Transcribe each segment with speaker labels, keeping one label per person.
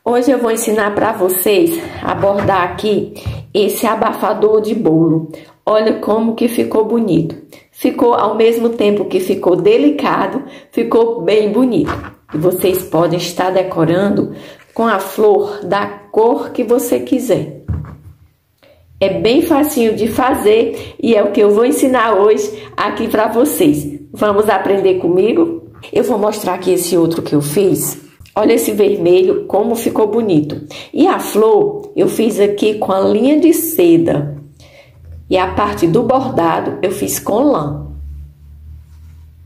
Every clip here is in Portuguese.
Speaker 1: Hoje eu vou ensinar para vocês a bordar aqui esse abafador de bolo. Olha como que ficou bonito. Ficou ao mesmo tempo que ficou delicado, ficou bem bonito. E vocês podem estar decorando com a flor da cor que você quiser. É bem facinho de fazer e é o que eu vou ensinar hoje aqui para vocês. Vamos aprender comigo? Eu vou mostrar aqui esse outro que eu fiz. Olha esse vermelho, como ficou bonito. E a flor, eu fiz aqui com a linha de seda. E a parte do bordado, eu fiz com lã.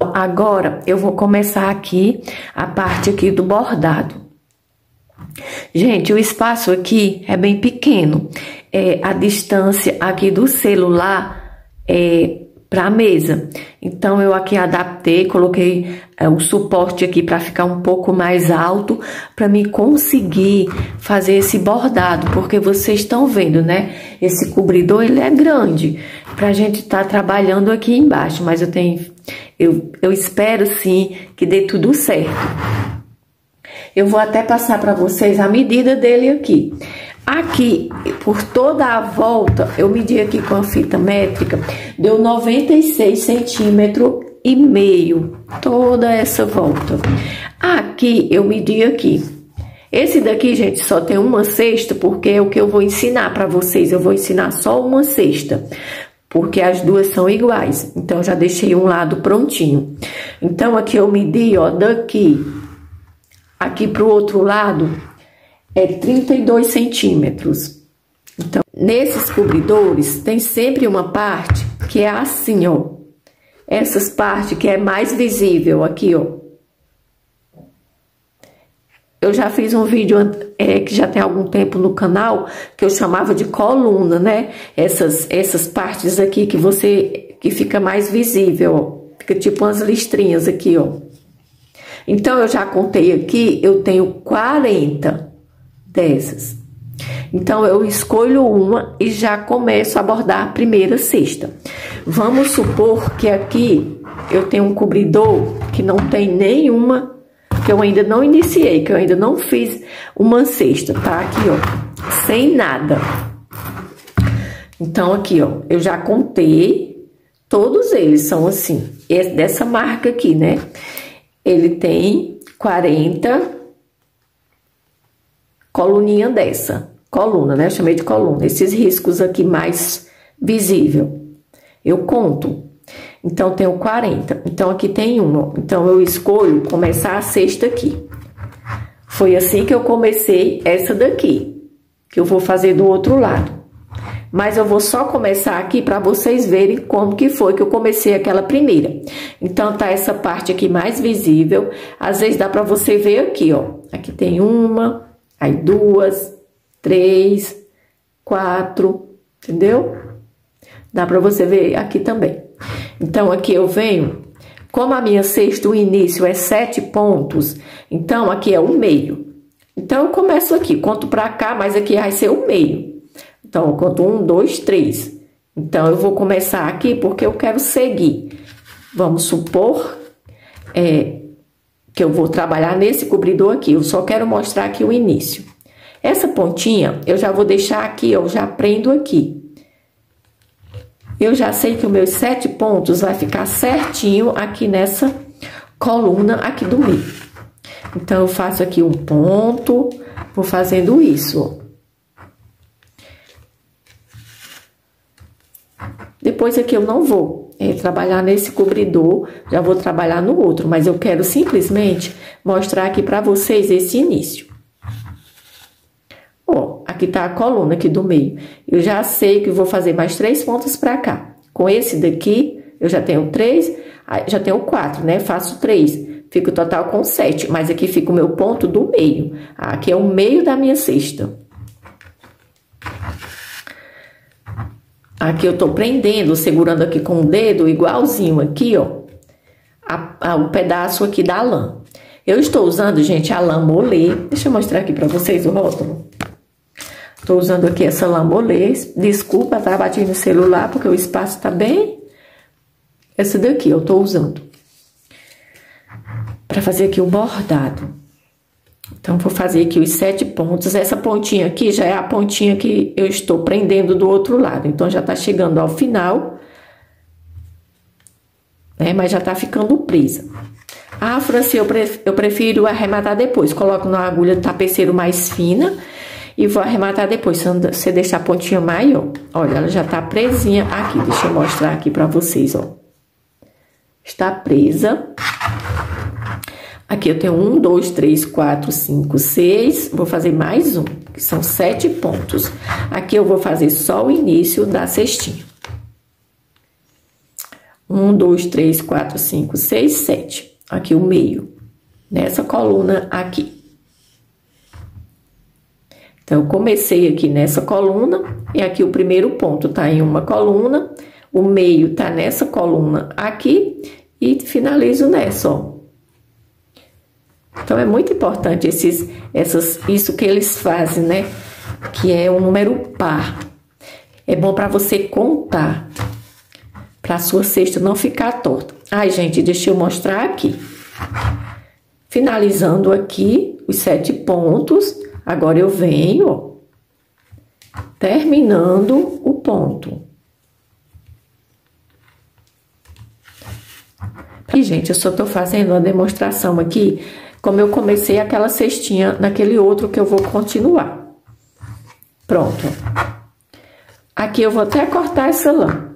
Speaker 1: Agora, eu vou começar aqui a parte aqui do bordado. Gente, o espaço aqui é bem pequeno. A distância aqui do celular para a mesa. Então, eu aqui adaptei, coloquei o suporte aqui para ficar um pouco mais alto, para me conseguir fazer esse bordado, porque vocês estão vendo, né? Esse cobridor, ele é grande, pra gente estar trabalhando aqui embaixo, mas eu espero sim que dê tudo certo. Eu vou até passar para vocês a medida dele aqui. Aqui, por toda a volta, eu medi aqui com a fita métrica, deu 96 centímetros e meio, toda essa volta. Aqui, eu medi aqui. Esse daqui, gente, só tem uma cesta, porque é o que eu vou ensinar para vocês. Eu vou ensinar só uma cesta, porque as duas são iguais. Então, eu já deixei um lado prontinho. Então, aqui eu medi, ó, daqui, aqui pro outro lado, é 32 centímetros. Então, nesses cobridores, tem sempre uma parte que é assim, ó. Essas partes que é mais visível aqui, ó. Eu já fiz um vídeo que já tem algum tempo no canal, que eu chamava de coluna, né? Essas partes aqui que fica mais visível, ó. Fica tipo umas listrinhas aqui, ó. Então, eu já contei aqui, eu tenho 40 dessas. Então, eu escolho uma e já começo a bordar a primeira cesta. Vamos supor que aqui eu tenho um cobridor que não tem nenhuma, que eu ainda não iniciei, que eu ainda não fiz uma cesta, tá? Aqui, ó, sem nada. Então, aqui, ó, eu já contei, todos eles são assim, dessa marca aqui, né? Ele tem 40 coluninha dessa, coluna, né? Eu chamei de coluna. Esses riscos aqui mais visível, eu conto. Então, tenho 40. Então, aqui tem uma. Então, eu escolho começar a cesta aqui. Foi assim que eu comecei essa daqui, que eu vou fazer do outro lado. Mas eu vou só começar aqui para vocês verem como que foi que eu comecei aquela primeira. Então, tá essa parte aqui mais visível. Às vezes dá para você ver aqui, ó. Aqui tem uma, aí 2, 3, 4, entendeu? Dá pra você ver aqui também. Então, aqui eu venho, como a minha cesta, o início é 7 pontos, então aqui é o meio. Então, eu começo aqui, conto pra cá, mas aqui vai ser o meio. Então, eu conto 1, 2, 3. Então, eu vou começar aqui porque eu quero seguir. Vamos supor que eu vou trabalhar nesse cobridor aqui. Eu só quero mostrar aqui o início. Essa pontinha, eu já vou deixar aqui, eu já prendo aqui. Eu já sei que os meus 7 pontos vai ficar certinho aqui nessa coluna aqui do meio. Então, eu faço aqui um ponto, vou fazendo isso, ó. Depois aqui eu não vou trabalhar nesse cobridor, já vou trabalhar no outro, mas eu quero simplesmente mostrar aqui pra vocês esse início. Ó, aqui tá a coluna aqui do meio. Eu já sei que vou fazer mais 3 pontos pra cá. Com esse daqui, eu já tenho 3, já tenho 4, né? Faço 3, fico total com 7, mas aqui fica o meu ponto do meio. Aqui é o meio da minha cesta. Aqui eu tô prendendo, segurando aqui com o dedo, igualzinho aqui, ó, o pedaço aqui da lã. Eu estou usando, gente, a lã molê. Deixa eu mostrar aqui pra vocês o rótulo. Tô usando aqui essa lã molê. Desculpa, tá? Bati no celular, porque o espaço tá bem... Essa daqui eu tô usando. Pra fazer aqui o bordado. Então, vou fazer aqui os 7 pontos. Essa pontinha aqui já é a pontinha que eu estou prendendo do outro lado. Então, já tá chegando ao final, né? Mas já tá ficando presa. A Franci, eu prefiro arrematar depois. Coloco na agulha do tapeceiro mais fina e vou arrematar depois. Se você deixar a pontinha maior. Olha, ela já tá presinha aqui. Deixa eu mostrar aqui pra vocês, ó. Está presa. Aqui eu tenho 1, 2, 3, 4, 5, 6. Vou fazer mais um, que são 7 pontos. Aqui eu vou fazer só o início da cestinha. 1, 2, 3, 4, 5, 6, 7. Aqui o meio, nessa coluna aqui. Então, eu comecei aqui nessa coluna, e aqui o primeiro ponto tá em uma coluna, o meio tá nessa coluna aqui, e finalizo nessa, ó. Então, é muito importante isso que eles fazem, né? Que é um número par. É bom para você contar, para a sua cesta não ficar torta. Ai, gente, deixa eu mostrar aqui. Finalizando aqui os 7 pontos, agora eu venho, ó, terminando o ponto. E, gente, eu só tô fazendo uma demonstração aqui, como eu comecei aquela cestinha naquele outro que eu vou continuar. Pronto. Aqui eu vou até cortar essa lã.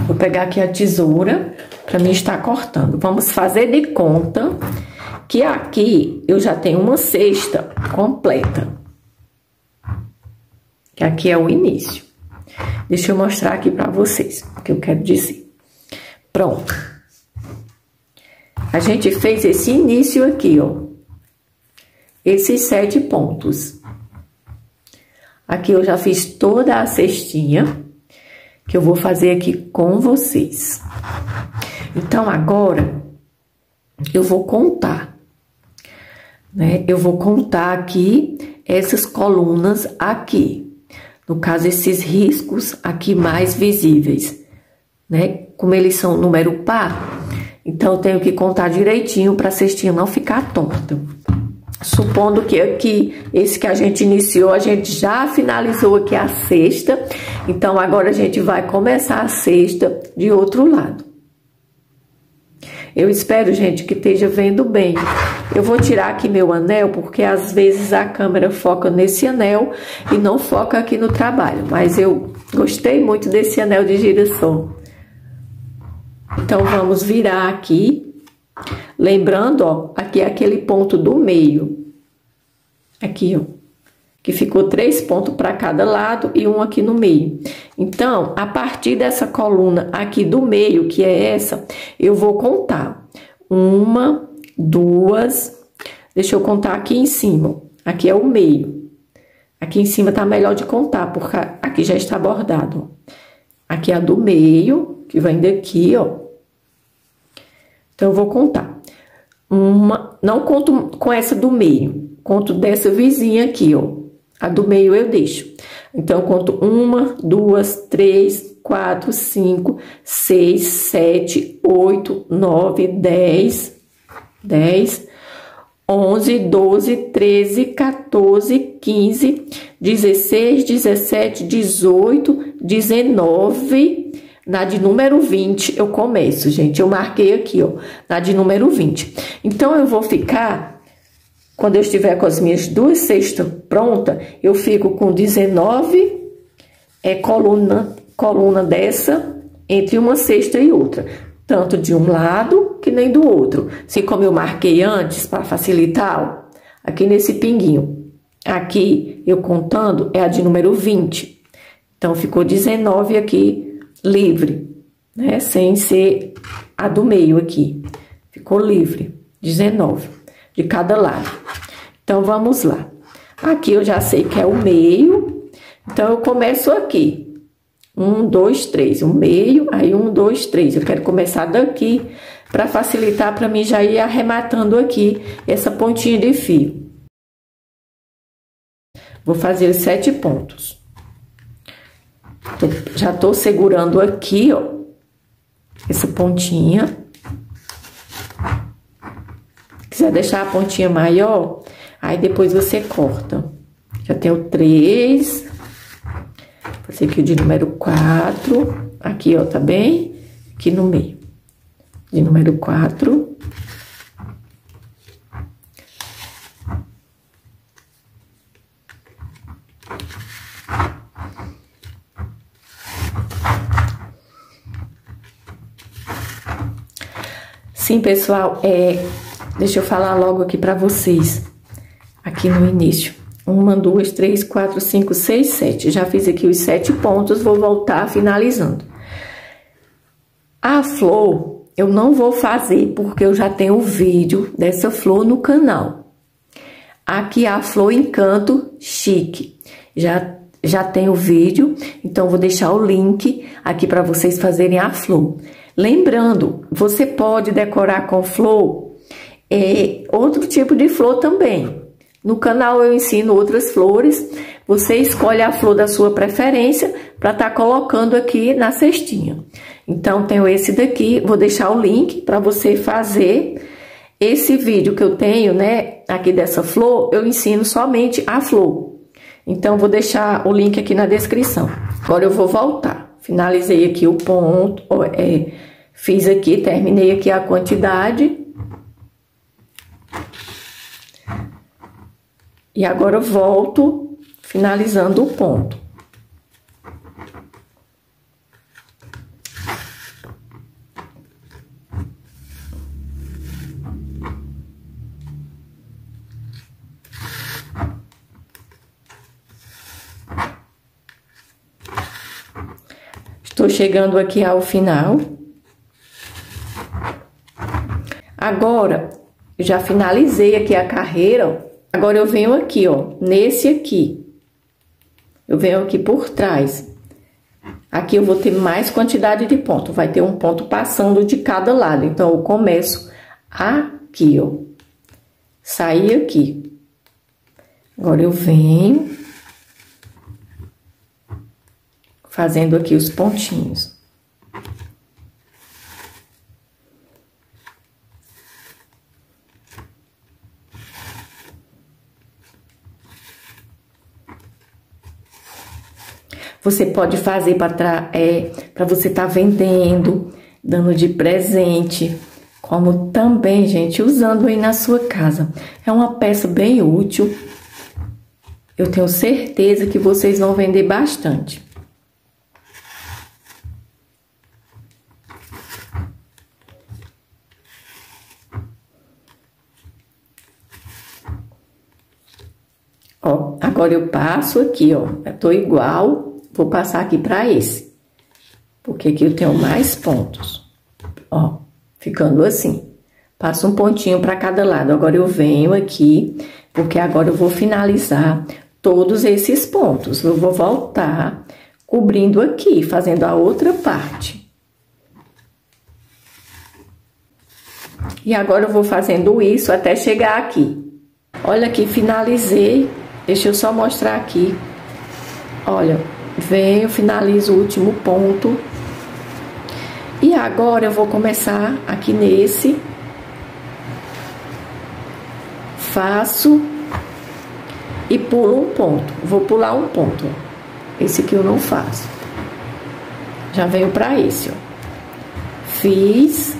Speaker 1: Vou pegar aqui a tesoura para mim estar cortando. Vamos fazer de conta que aqui eu já tenho uma cesta completa. Que aqui é o início. Deixa eu mostrar aqui para vocês o que eu quero dizer. Pronto. A gente fez esse início aqui, ó. Esses 7 pontos. Aqui eu já fiz toda a cestinha que eu vou fazer aqui com vocês. Então, agora, eu vou contar, né? Eu vou contar aqui essas colunas aqui. No caso, esses riscos aqui mais visíveis, né? Como eles são número par, então eu tenho que contar direitinho para a cestinha não ficar torta. Supondo que aqui, esse que a gente iniciou, a gente já finalizou aqui a cesta. Então, agora a gente vai começar a cesta de outro lado. Eu espero, gente, que esteja vendo bem. Eu vou tirar aqui meu anel, porque às vezes a câmera foca nesse anel e não foca aqui no trabalho. Mas eu gostei muito desse anel de girassol. Então, vamos virar aqui. Lembrando, ó, aqui é aquele ponto do meio. Aqui, ó. Que ficou 3 pontos para cada lado e um aqui no meio. Então, a partir dessa coluna aqui do meio, que é essa, eu vou contar. 1, 2, deixa eu contar aqui em cima. Aqui é o meio. Aqui em cima tá melhor de contar, porque aqui já está bordado, ó. Aqui é a do meio, que vem daqui, ó. Então, eu vou contar. Não conto com essa do meio, conto dessa vizinha aqui, ó. A do meio eu deixo. Então, eu conto 1, 2, 3, 4, 5, 6, 7, 8, 9, 10, 11, 12, 13, 14, 15, 16, 17, 18, 19... Na de número 20 eu começo, gente. Eu marquei aqui, ó, na de número 20. Então, eu vou ficar, quando eu estiver com as minhas 2 cestas prontas, eu fico com 19 coluna dessa entre uma cesta e outra. Tanto de um lado que nem do outro. Assim como eu marquei antes, para facilitar, ó, aqui nesse pinguinho. Aqui, eu contando, é a de número 20. Então, ficou 19 aqui livre, né? Sem ser a do meio aqui. Ficou livre, 19 de cada lado. Então, vamos lá. Aqui eu já sei que é o meio. Então, eu começo aqui. 1, 2, 3. O meio, aí 1, 2, 3. Eu quero começar daqui para facilitar para mim já ir arrematando aqui essa pontinha de fio. Vou fazer os 7 pontos. Já tô segurando aqui, ó, essa pontinha. quiser deixar a pontinha maior, aí depois você corta. Já tenho 3. Fazer aqui o de número 4. Aqui, ó, tá bem? Aqui no meio. De número 4. Sim, pessoal, deixa eu falar logo aqui pra vocês, aqui no início. 1, 2, 3, 4, 5, 6, 7. Já fiz aqui os 7 pontos, vou voltar finalizando. A flor, eu não vou fazer, porque eu já tenho o vídeo dessa flor no canal. Aqui a flor Encanto Chique. Já tem o vídeo, então vou deixar o link aqui para vocês fazerem a flor. Lembrando, você pode decorar com flor, outro tipo de flor também. No canal eu ensino outras flores, você escolhe a flor da sua preferência para estar colocando aqui na cestinha. Então, tenho esse daqui, vou deixar o link para você fazer. Esse vídeo que eu tenho, né, aqui dessa flor, eu ensino somente a flor. Então, vou deixar o link aqui na descrição. Agora eu vou voltar. Finalizei aqui o ponto, fiz aqui, terminei aqui a quantidade. E agora eu volto finalizando o ponto. Estou chegando aqui ao final. Agora, eu já finalizei aqui a carreira, ó. Agora eu venho aqui, ó, nesse aqui. Eu venho aqui por trás. Aqui eu vou ter mais quantidade de ponto. Vai ter um ponto passando de cada lado. Então, eu começo aqui, ó. Saí aqui. Agora eu venho fazendo aqui os pontinhos. Você pode fazer para você estar vendendo, dando de presente, como também, gente, usando aí na sua casa. É uma peça bem útil. Eu tenho certeza que vocês vão vender bastante. Ó, agora eu passo aqui, ó, eu tô igual. Vou passar aqui para esse, porque aqui eu tenho mais pontos, ó, ficando assim. Passo um pontinho para cada lado. Agora eu venho aqui, porque agora eu vou finalizar todos esses pontos. Eu vou voltar cobrindo aqui, fazendo a outra parte. E agora eu vou fazendo isso até chegar aqui. Olha aqui, finalizei. Deixa eu só mostrar aqui. Olha, venho, finalizo o último ponto. E agora eu vou começar aqui nesse. Faço e pulo um ponto. Vou pular um ponto. Esse aqui eu não faço. Já venho pra esse, ó. Fiz.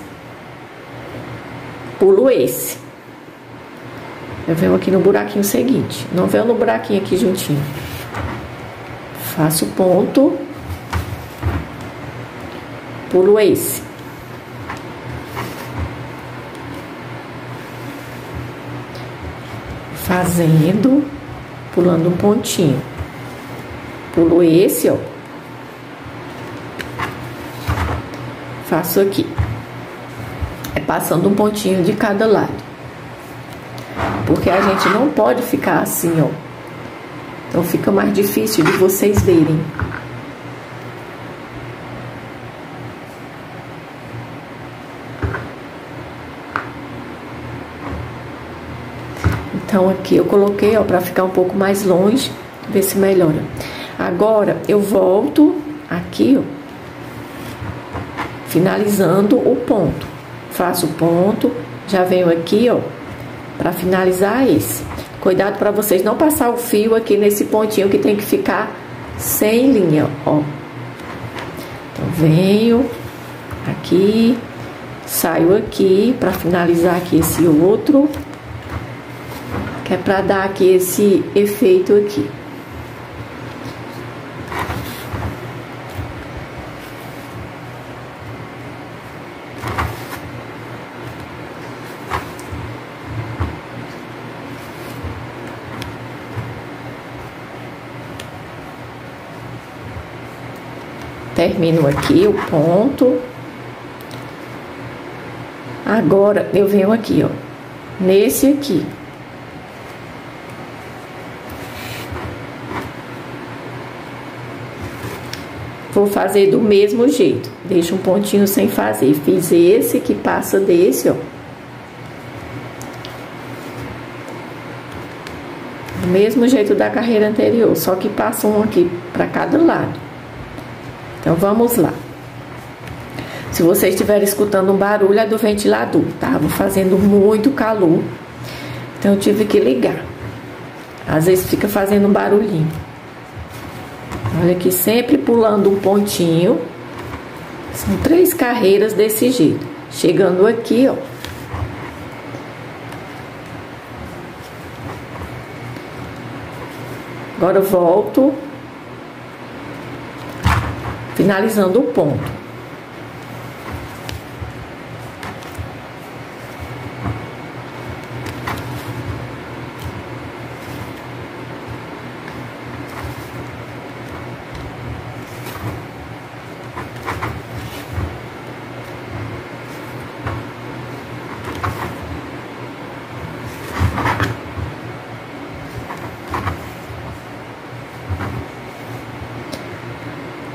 Speaker 1: Pulo esse. Eu venho aqui no buraquinho seguinte. Não venho no buraquinho aqui juntinho. Faço ponto. Pulo esse. Fazendo, pulando um pontinho. Pulo esse, ó. Faço aqui. Passando um pontinho de cada lado. Porque a gente não pode ficar assim, ó. Então fica mais difícil de vocês verem. Então aqui eu coloquei, ó, pra ficar um pouco mais longe, ver se melhora. Agora eu volto aqui, ó, finalizando o ponto. Faço o ponto, já venho aqui, ó, para finalizar esse. Cuidado para vocês não passar o fio aqui nesse pontinho que tem que ficar sem linha, ó. Então, venho aqui, saio aqui para finalizar aqui esse outro, que é para dar aqui esse efeito aqui. Termino aqui o ponto. Agora, eu venho aqui, ó, nesse aqui. Vou fazer do mesmo jeito. Deixa um pontinho sem fazer. Fiz esse que passa desse, ó. Do mesmo jeito da carreira anterior, só que passa um aqui para cada lado. Então, vamos lá. Se você estiver escutando um barulho, é do ventilador. Tava fazendo muito calor, então eu tive que ligar. Às vezes fica fazendo um barulhinho. Olha aqui, sempre pulando um pontinho. São 3 carreiras desse jeito. Chegando aqui, ó. Agora eu volto. Finalizando o ponto.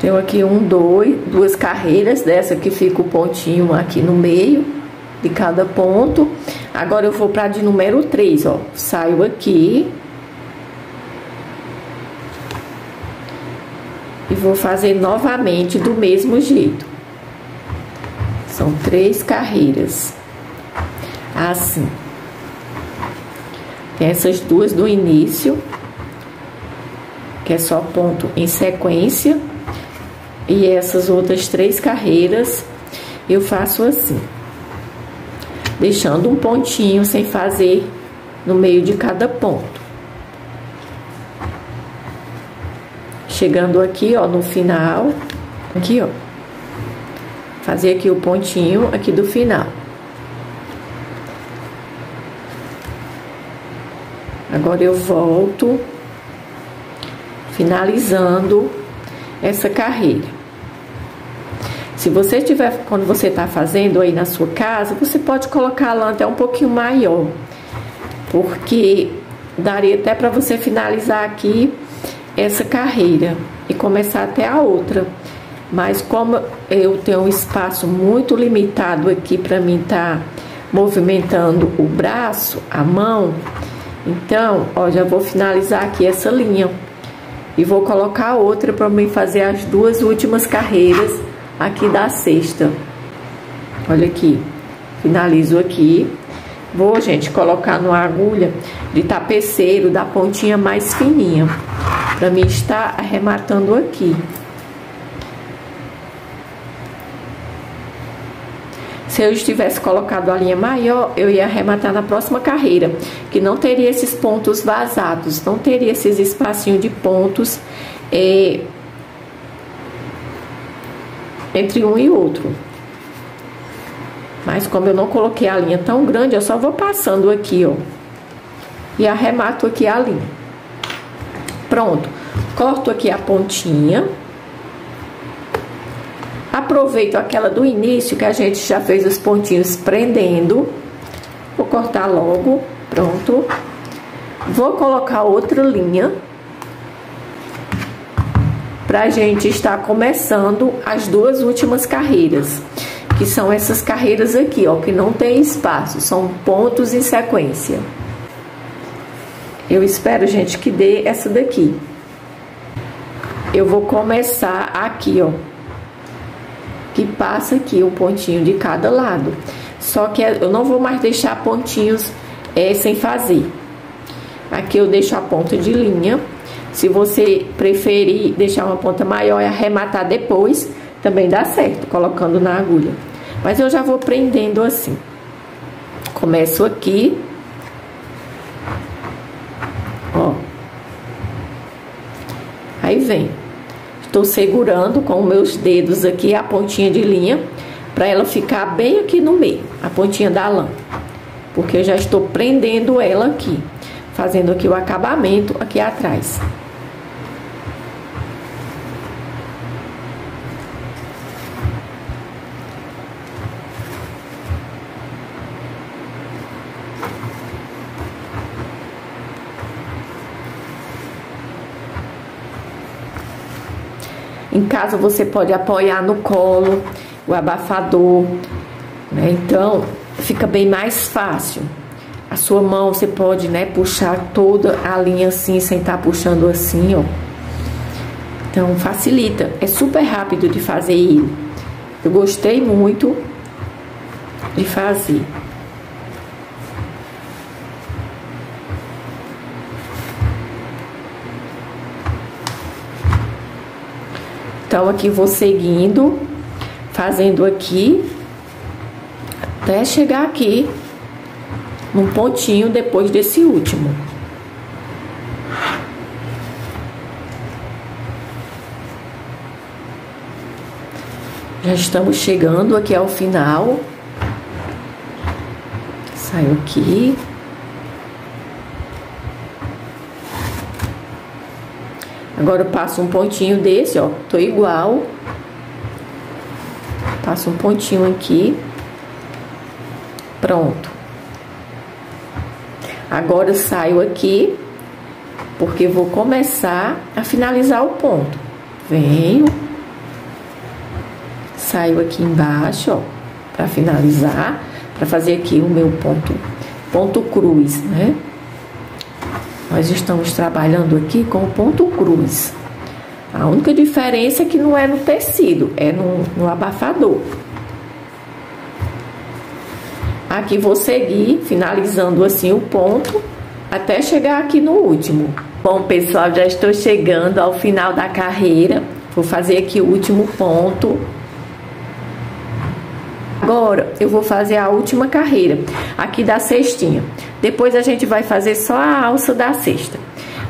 Speaker 1: Tenho aqui duas carreiras dessa que fica o pontinho aqui no meio de cada ponto. Agora eu vou para de número 3, ó. Saio aqui. E vou fazer novamente do mesmo jeito. São 3 carreiras. Assim. Tem essas duas do início, que é só ponto em sequência. E essas outras 3 carreiras eu faço assim, deixando um pontinho sem fazer no meio de cada ponto. Chegando aqui, ó, no final, aqui, ó, fazer aqui o pontinho aqui do final. Agora eu volto, finalizando essa carreira. Se você tiver, quando você está fazendo aí na sua casa, você pode colocar a lã até um pouquinho maior, porque daria até para você finalizar aqui essa carreira e começar até a outra. Mas como eu tenho um espaço muito limitado aqui para mim estar movimentando o braço, a mão, então, ó, já vou finalizar aqui essa linha e vou colocar outra para mim fazer as 2 últimas carreiras aqui da sexta. Olha aqui, finalizo aqui. Vou, gente, colocar numa agulha de tapeceiro da pontinha mais fininha, para mim estar arrematando aqui. Se eu tivesse colocado a linha maior, eu ia arrematar na próxima carreira, que não teria esses pontos vazados, não teria esses espacinhos de pontos entre um e outro. Mas como eu não coloquei a linha tão grande, eu só vou passando aqui, ó, e arremato aqui a linha. Pronto. Corto aqui a pontinha. Aproveito aquela do início que a gente já fez os pontinhos prendendo. Vou cortar logo. Pronto. Vou colocar outra linha pra gente estar começando as 2 últimas carreiras, que são essas carreiras aqui, ó, que não tem espaço, são pontos em sequência. Eu espero, gente, que dê essa daqui. Eu vou começar aqui, ó, que passa aqui um pontinho de cada lado. Só que eu não vou mais deixar pontinhos sem fazer. Aqui eu deixo a ponta de linha. Se você preferir deixar uma ponta maior e arrematar depois, também dá certo, colocando na agulha. Mas eu já vou prendendo assim. Começo aqui. Ó. Aí vem. Estou segurando com os meus dedos aqui a pontinha de linha, para ela ficar bem aqui no meio, a pontinha da lã. Porque eu já estou prendendo ela aqui, fazendo aqui o acabamento aqui atrás. Em casa você pode apoiar no colo o abafador, né? Então fica bem mais fácil. A sua mão você pode, né, puxar toda a linha assim, sem estar puxando assim, ó. Então facilita, é super rápido de fazer ele. Eu gostei muito de fazer. Então, aqui vou seguindo, fazendo aqui, até chegar aqui, num pontinho depois desse último. Já estamos chegando aqui ao final. Saio aqui. Agora eu passo um pontinho desse, ó, tô igual. Passo um pontinho aqui. Pronto. Agora eu saio aqui, porque vou começar a finalizar o ponto. Venho. Saio aqui embaixo, ó, pra finalizar, pra fazer aqui o meu ponto cruz, né? Nós estamos trabalhando aqui com o ponto cruz. A única diferença é que não é no tecido, é no abafador. Aqui vou seguir finalizando assim o ponto até chegar aqui no último. Bom, pessoal, já estou chegando ao final da carreira. Vou fazer aqui o último ponto. Agora eu vou fazer a última carreira aqui da cestinha. Depois a gente vai fazer só a alça da cesta.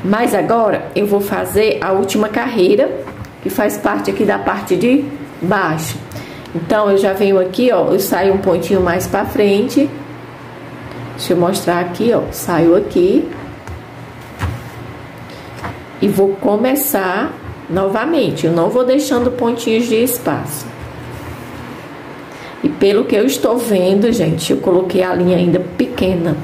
Speaker 1: Mas agora eu vou fazer a última carreira, que faz parte aqui da parte de baixo. Então eu já venho aqui, ó, eu saio um pontinho mais pra frente. Deixa eu mostrar aqui, ó, saio aqui. E vou começar novamente. Eu não vou deixando pontinhos de espaço. E pelo que eu estou vendo, gente, eu coloquei a linha ainda pequena.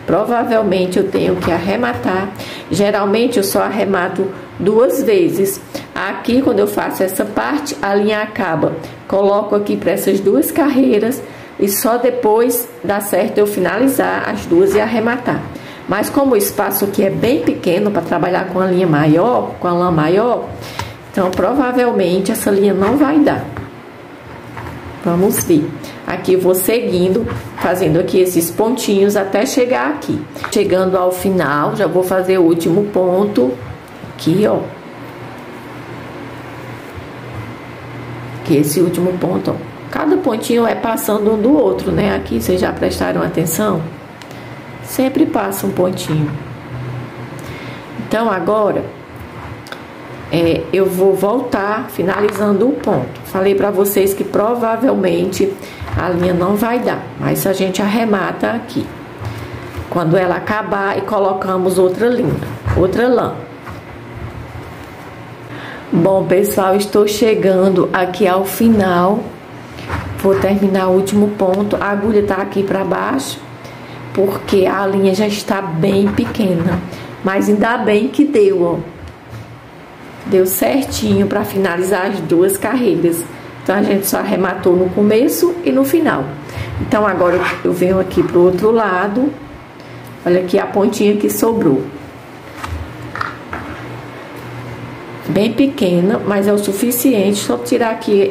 Speaker 1: Provavelmente eu tenho que arrematar. Geralmente eu só arremato 2 vezes. Aqui, quando eu faço essa parte, a linha acaba. Coloco aqui para essas 2 carreiras e só depois dá certo eu finalizar as 2 e arrematar. Mas como o espaço aqui é bem pequeno para trabalhar com a linha maior, com a lã maior, então provavelmente essa linha não vai dar. Vamos ver. Aqui eu vou seguindo, fazendo aqui esses pontinhos até chegar aqui. Chegando ao final, já vou fazer o último ponto. Aqui, ó. Aqui esse último ponto, ó. Cada pontinho é passando um do outro, né? Aqui, vocês já prestaram atenção? Sempre passa um pontinho. Então, agora, eu vou voltar finalizando o ponto. Falei pra vocês que provavelmente a linha não vai dar, mas a gente arremata aqui. Quando ela acabar e colocamos outra linha, outra lã. Bom, pessoal, estou chegando aqui ao final. Vou terminar o último ponto. A agulha tá aqui pra baixo, porque a linha já está bem pequena. Mas ainda bem que deu, ó. Deu certinho para finalizar as 2 carreiras. Então, a gente só arrematou no começo e no final. Então, agora eu venho aqui pro outro lado. Olha aqui a pontinha que sobrou. Bem pequena, mas é o suficiente. Só tirar aqui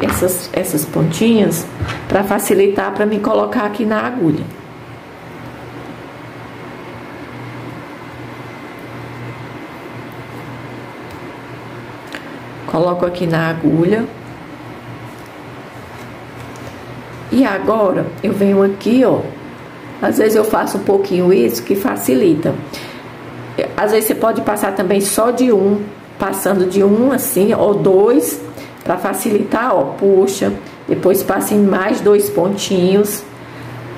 Speaker 1: essas pontinhas para facilitar para me colocar aqui na agulha. Coloco aqui na agulha. E agora, eu venho aqui, ó. Às vezes eu faço um pouquinho isso, que facilita. Às vezes você pode passar também só de um, passando de um assim, ou dois, pra facilitar, ó. Puxa, depois passa em mais 2 pontinhos,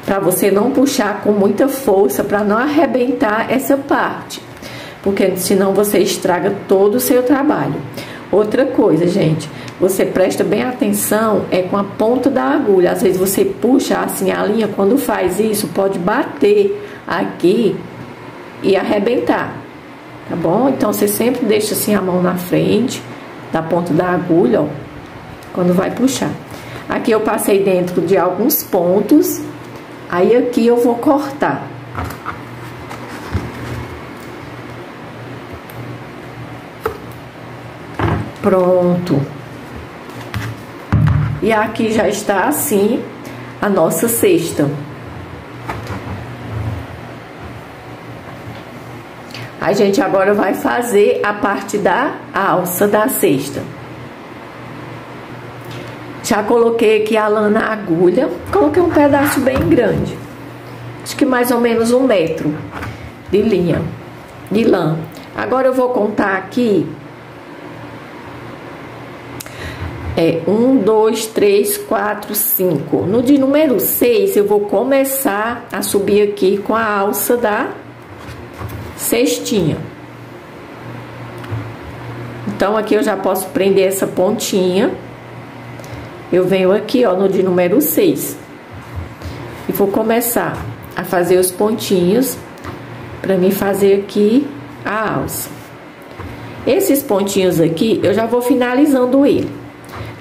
Speaker 1: pra você não puxar com muita força, pra não arrebentar essa parte. Porque senão você estraga todo o seu trabalho. Outra coisa, gente, você presta bem atenção com a ponta da agulha. Às vezes você puxa assim a linha, quando faz isso, pode bater aqui e arrebentar, tá bom? Então você sempre deixa assim a mão na frente da ponta da agulha, ó, quando vai puxar. Aqui eu passei dentro de alguns pontos, aí aqui eu vou cortar. Pronto. E aqui já está assim a nossa cesta. A gente agora vai fazer a parte da alça da cesta. Já coloquei aqui a lã na agulha. Coloquei um pedaço bem grande. Acho que mais ou menos 1 metro de linha, de lã. Agora eu vou contar aqui. 1, 2, 3, 4, 5. No de número 6, eu vou começar a subir aqui com a alça da cestinha. Então, aqui eu já posso prender essa pontinha. Eu venho aqui, ó, no de número 6. E vou começar a fazer os pontinhos para mim fazer aqui a alça. Esses pontinhos aqui, eu já vou finalizando ele.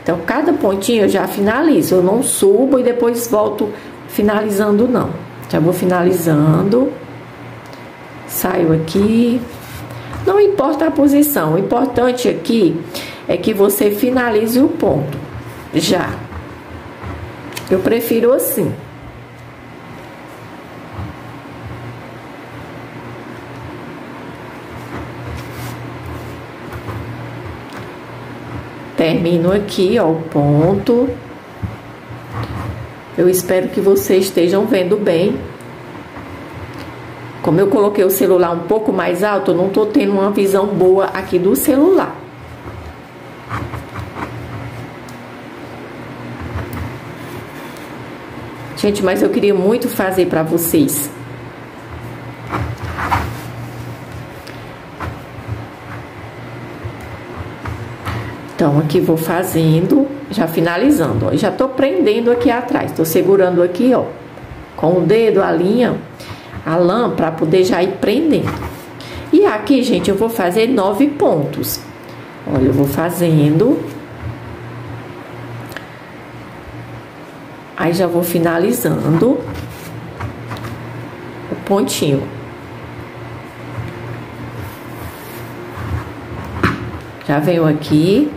Speaker 1: Então, cada pontinho eu já finalizo, eu não subo e depois volto finalizando, não. Já vou finalizando, saio aqui. Não importa a posição, o importante aqui é que você finalize o ponto, já. Eu prefiro assim. Termino aqui, ó, o ponto. Eu espero que vocês estejam vendo bem. Como eu coloquei o celular um pouco mais alto, eu não tô tendo uma visão boa aqui do celular. Gente, mas eu queria muito fazer pra vocês. Então, aqui vou fazendo, já finalizando, ó. Já tô prendendo aqui atrás, tô segurando aqui, ó, com o dedo, a linha, a lã, pra poder já ir prendendo. E aqui, gente, eu vou fazer 9 pontos. Olha, eu vou fazendo. Aí, já vou finalizando o pontinho. Já venho aqui.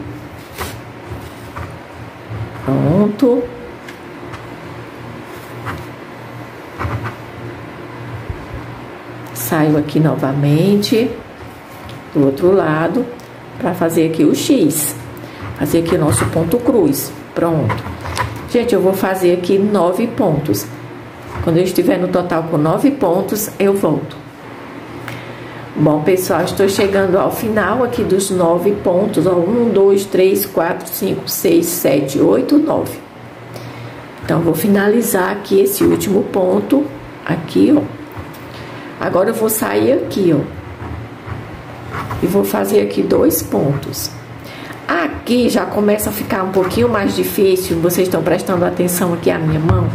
Speaker 1: Pronto. Saio aqui novamente do outro lado para fazer aqui o X. Fazer aqui o nosso ponto cruz. Pronto. Gente, eu vou fazer aqui 9 pontos. Quando eu estiver no total com 9 pontos, eu volto. Bom, pessoal, estou chegando ao final aqui dos 9 pontos, ó, 1, 2, 3, 4, 5, 6, 7, 8, 9. Então, vou finalizar aqui esse último ponto, aqui, ó. Agora, eu vou sair aqui, ó, e vou fazer aqui 2 pontos. Aqui já começa a ficar um pouquinho mais difícil, vocês estão prestando atenção aqui à minha mão?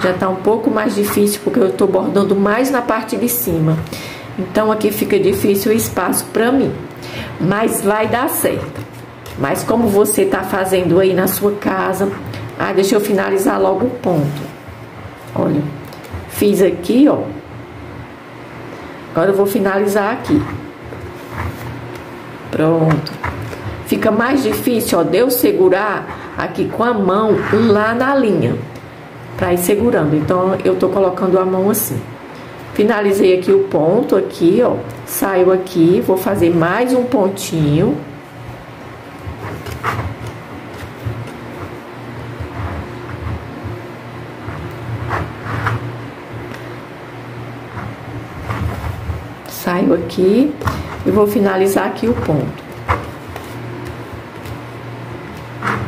Speaker 1: Já tá um pouco mais difícil, porque eu tô bordando mais na parte de cima. Então, aqui fica difícil o espaço pra mim. Mas vai dar certo. Mas como você tá fazendo aí na sua casa... Ah, deixa eu finalizar logo o ponto. Olha, fiz aqui, ó. Agora eu vou finalizar aqui. Pronto. Fica mais difícil, ó, de eu segurar aqui com a mão lá na linha. Pra ir segurando. Então, eu tô colocando a mão assim. Finalizei aqui o ponto, aqui, ó. Saio aqui, vou fazer mais um pontinho. saio aqui e vou finalizar aqui o ponto.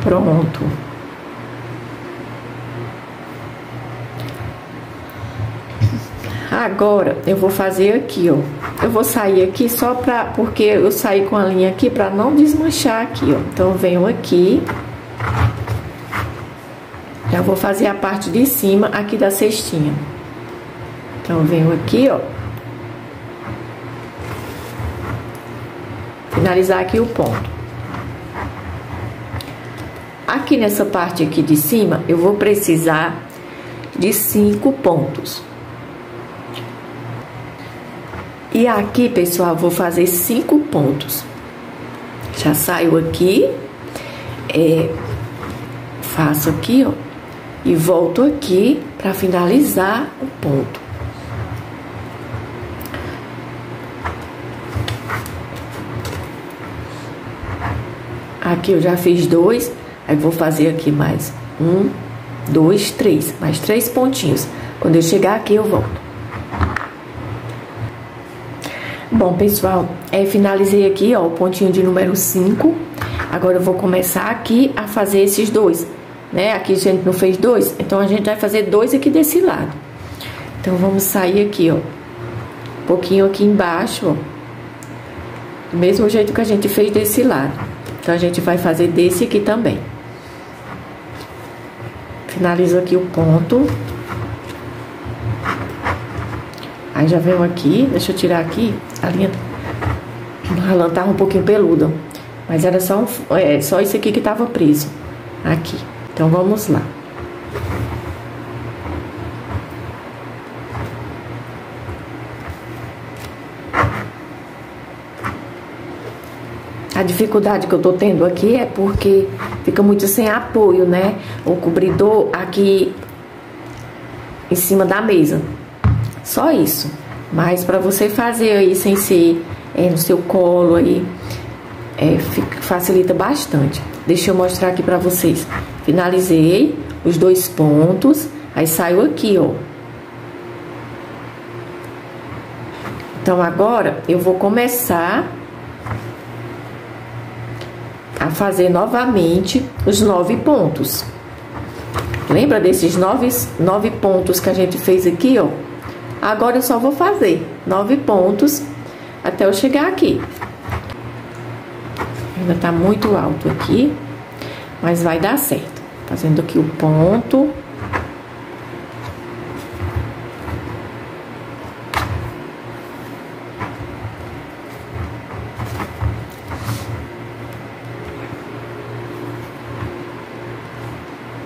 Speaker 1: Pronto. Agora, eu vou fazer aqui, ó. Eu vou sair aqui só porque eu saí com a linha aqui pra não desmanchar aqui, ó. Então, eu venho aqui. Já vou fazer a parte de cima aqui da cestinha. Então, eu venho aqui, ó. Finalizar aqui o ponto. Aqui nessa parte aqui de cima, eu vou precisar de 5 pontos. E aqui, pessoal, vou fazer 5 pontos. Já saio aqui, faço aqui, ó, e volto aqui para finalizar o ponto. Aqui eu já fiz 2, aí vou fazer aqui mais 1, 2, 3, mais 3 pontinhos. Quando eu chegar aqui, eu volto. Bom, pessoal, finalizei aqui, ó, o pontinho de número 5. Agora eu vou começar aqui a fazer esses 2, né? Aqui a gente não fez 2, então a gente vai fazer 2 aqui desse lado. Então, vamos sair aqui, ó, um pouquinho aqui embaixo, ó, do mesmo jeito que a gente fez desse lado. Então, a gente vai fazer desse aqui também. Finalizo aqui o ponto. Aí já venho aqui, deixa eu tirar aqui, a linha, a lã tava um pouquinho peluda, mas era só isso aqui que tava preso, aqui. Então, vamos lá. A dificuldade que eu tô tendo aqui é porque fica muito sem apoio, né? O cobridor aqui em cima da mesa. Só isso. Mas para você fazer aí sem ser no seu colo aí, facilita bastante. Deixa eu mostrar aqui para vocês. Finalizei os 2 pontos, aí saio aqui, ó. Então agora eu vou começar a fazer novamente os 9 pontos. Lembra desses 9 pontos que a gente fez aqui, ó? Agora eu só vou fazer 9 pontos até eu chegar aqui. Ainda tá muito alto aqui, mas vai dar certo. Fazendo aqui o ponto.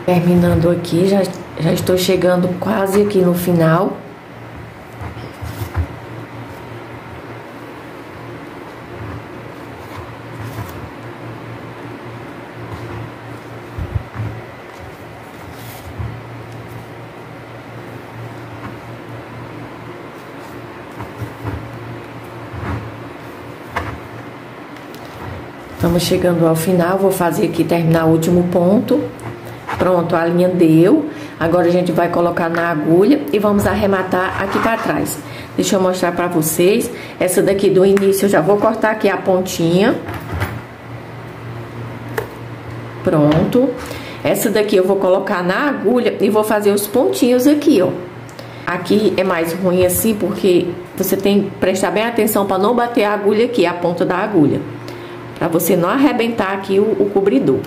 Speaker 1: Terminando aqui, já estou chegando quase aqui no final. Estamos chegando ao final, vou fazer aqui, terminar o último ponto. Pronto, a linha deu. Agora a gente vai colocar na agulha e vamos arrematar aqui para trás. Deixa eu mostrar para vocês. Essa daqui do início eu já vou cortar aqui a pontinha. Pronto. Essa daqui eu vou colocar na agulha e vou fazer os pontinhos aqui, ó. Aqui é mais ruim assim porque você tem que prestar bem atenção para não bater a agulha aqui, a ponta da agulha. Para você não arrebentar aqui o cobridor.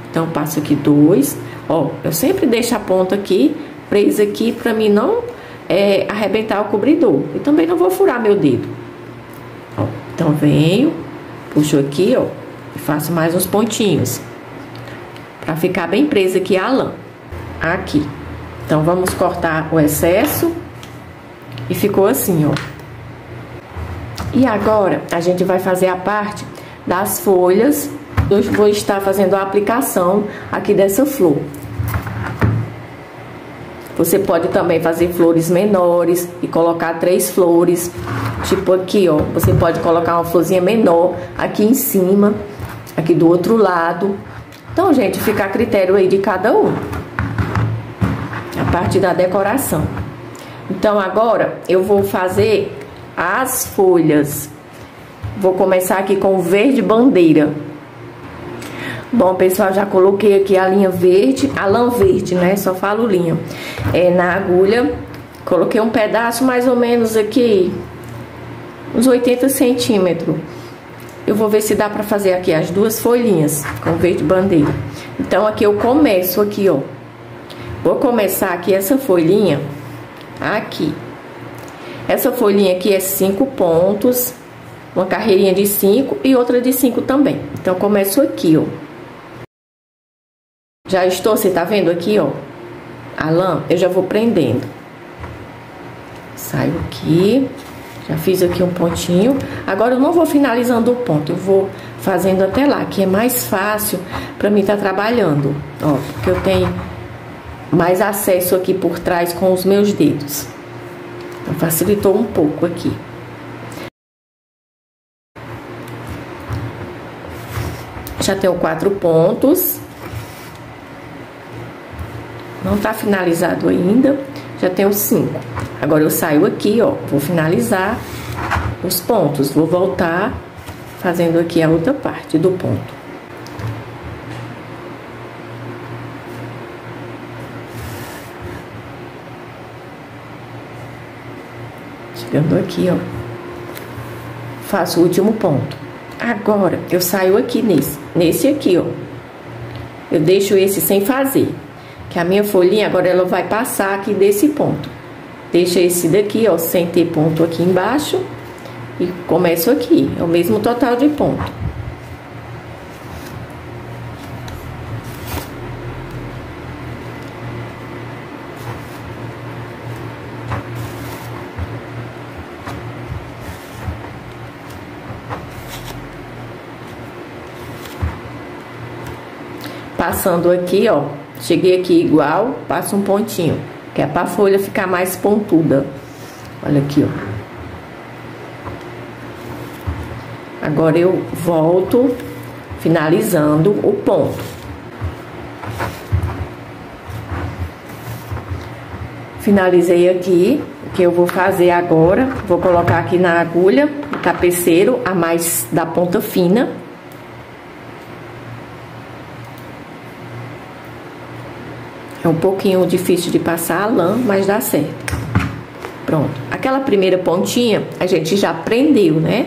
Speaker 1: Então, passo aqui 2. Ó, eu sempre deixo a ponta aqui, presa aqui, pra mim não arrebentar o cobridor. E também não vou furar meu dedo. Ó, então, venho, puxo aqui, ó, e faço mais uns pontinhos. Pra ficar bem presa aqui a lã. Aqui. Então, vamos cortar o excesso. E ficou assim, ó. E agora, a gente vai fazer a parte das folhas. Eu vou estar fazendo a aplicação aqui dessa flor. Você pode também fazer flores menores e colocar 3 flores. Tipo aqui, ó. Você pode colocar uma florzinha menor aqui em cima, aqui do outro lado. Então, gente, fica a critério aí de cada um. A parte da decoração. Então, agora eu vou fazer as folhas. Vou começar aqui com o verde bandeira. Bom, pessoal, já coloquei aqui a linha verde, a lã verde, né? Só falo linha. Na agulha, coloquei um pedaço mais ou menos aqui, uns 80 centímetros. Eu vou ver se dá pra fazer aqui as duas folhinhas com verde bandeira. Então, aqui eu começo aqui, ó. Vou começar aqui essa folhinha aqui. Essa folhinha aqui é 5 pontos, uma carreirinha de 5 e outra de 5 também. Então, eu começo aqui, ó. Já estou, você tá vendo aqui, ó, a lã? Eu já vou prendendo. Saio aqui, já fiz aqui um pontinho. Agora, eu não vou finalizando o ponto, eu vou fazendo até lá, que é mais fácil pra mim tá trabalhando, ó, porque eu tenho mais acesso aqui por trás com os meus dedos. Então, facilitou um pouco aqui. Já tenho 4 pontos. Não tá finalizado ainda, já tenho 5. Agora eu saio aqui, ó, vou finalizar os pontos, vou voltar fazendo aqui a outra parte do ponto. Chegando aqui, ó, faço o último ponto. Agora eu saio aqui nesse aqui, ó, eu deixo esse sem fazer. Que a minha folhinha agora ela vai passar aqui desse ponto. Deixa esse daqui, ó, sem ter ponto aqui embaixo. E começo aqui, é o mesmo total de ponto. Passando aqui, ó. Cheguei aqui igual, passo um pontinho, que é pra folha ficar mais pontuda. Olha aqui, ó. Agora eu volto finalizando o ponto. Finalizei aqui. O que eu vou fazer agora, vou colocar aqui na agulha o tapeceiro, a mais da ponta fina. É um pouquinho difícil de passar a lã, mas dá certo. Pronto. Aquela primeira pontinha, a gente já prendeu, né?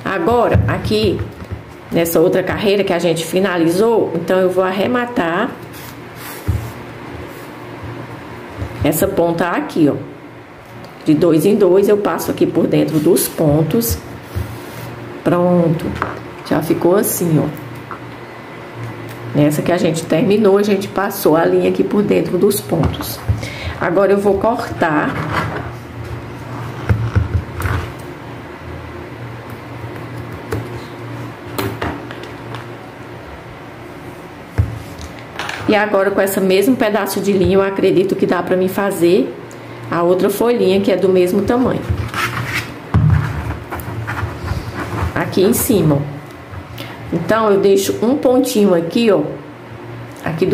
Speaker 1: Agora, aqui, nessa outra carreira que a gente finalizou, então eu vou arrematar essa ponta aqui, ó. De 2 em 2, eu passo aqui por dentro dos pontos. Pronto. Já ficou assim, ó. Nessa que a gente terminou, a gente passou a linha aqui por dentro dos pontos. Agora eu vou cortar. E agora com esse mesmo pedaço de linha, eu acredito que dá pra mim fazer a outra folhinha que é do mesmo tamanho. Aqui em cima, ó. Então, eu deixo um pontinho aqui, ó, aqui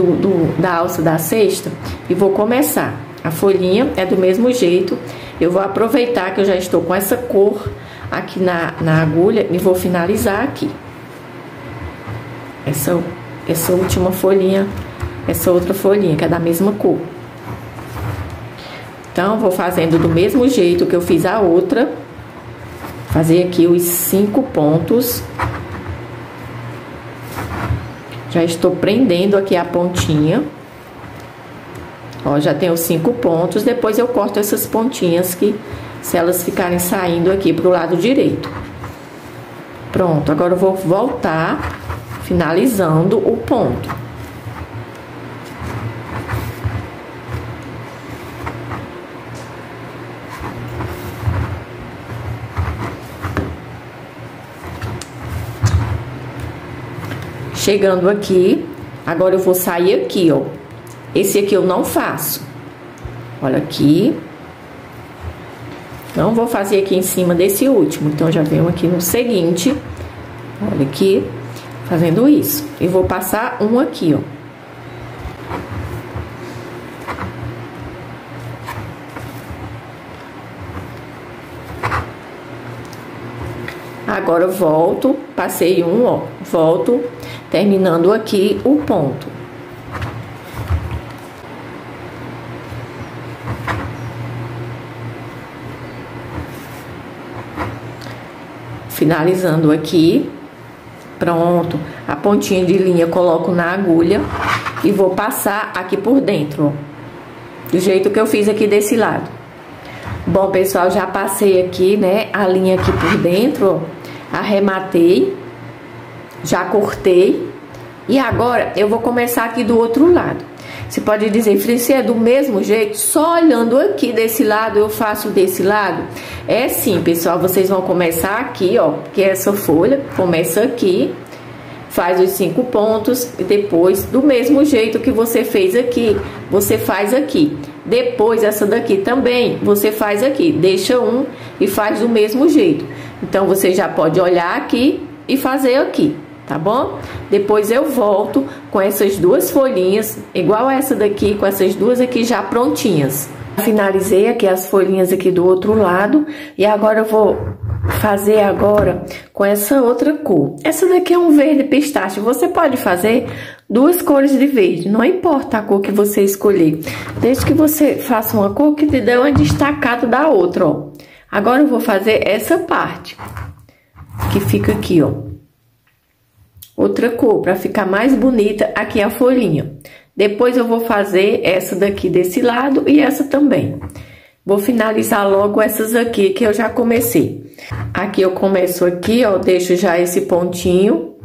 Speaker 1: da alça da cesta, e vou começar. A folhinha é do mesmo jeito. Eu vou aproveitar que eu já estou com essa cor aqui na agulha e vou finalizar aqui. Essa última folhinha, essa outra folhinha, que é da mesma cor. Então, vou fazendo do mesmo jeito que eu fiz a outra. Fazer aqui os 5 pontos. Já estou prendendo aqui a pontinha. Ó, já tenho 5 pontos. Depois eu corto essas pontinhas que, se elas ficarem saindo aqui pro lado direito. Pronto, agora eu vou voltar finalizando o ponto. Chegando aqui, agora eu vou sair aqui, ó. Esse aqui eu não faço. Olha aqui. Não vou fazer aqui em cima desse último. Então, já venho aqui no seguinte. Olha aqui, fazendo isso. E vou passar um aqui, ó. Agora volto, passei um, ó, volto, terminando aqui o ponto. Finalizando aqui, pronto. A pontinha de linha coloco na agulha e vou passar aqui por dentro, ó, do jeito que eu fiz aqui desse lado. Bom, pessoal, já passei aqui, né, a linha aqui por dentro, ó, arrematei, já cortei e agora eu vou começar aqui do outro lado. Você pode dizer, Franci, é do mesmo jeito? Só olhando aqui desse lado, eu faço desse lado? É sim, pessoal, vocês vão começar aqui, ó, que é essa folha, começa aqui, faz os 5 pontos e depois, do mesmo jeito que você fez aqui, você faz aqui. Depois, essa daqui também, você faz aqui, deixa um e faz do mesmo jeito. Então, você já pode olhar aqui e fazer aqui. Tá bom? Depois eu volto com essas duas folhinhas, igual essa daqui, com essas duas aqui já prontinhas. Finalizei aqui as folhinhas aqui do outro lado e agora eu vou fazer agora com essa outra cor. Essa daqui é um verde pistache, você pode fazer 2 cores de verde, não importa a cor que você escolher, desde que você faça uma cor que te dê uma destacada da outra, ó. Agora eu vou fazer essa parte, que fica aqui, ó. Outra cor, para ficar mais bonita aqui a folhinha. Depois eu vou fazer essa daqui desse lado e essa também. Vou finalizar logo essas aqui que eu já comecei. Aqui eu começo aqui, ó, deixo já esse pontinho.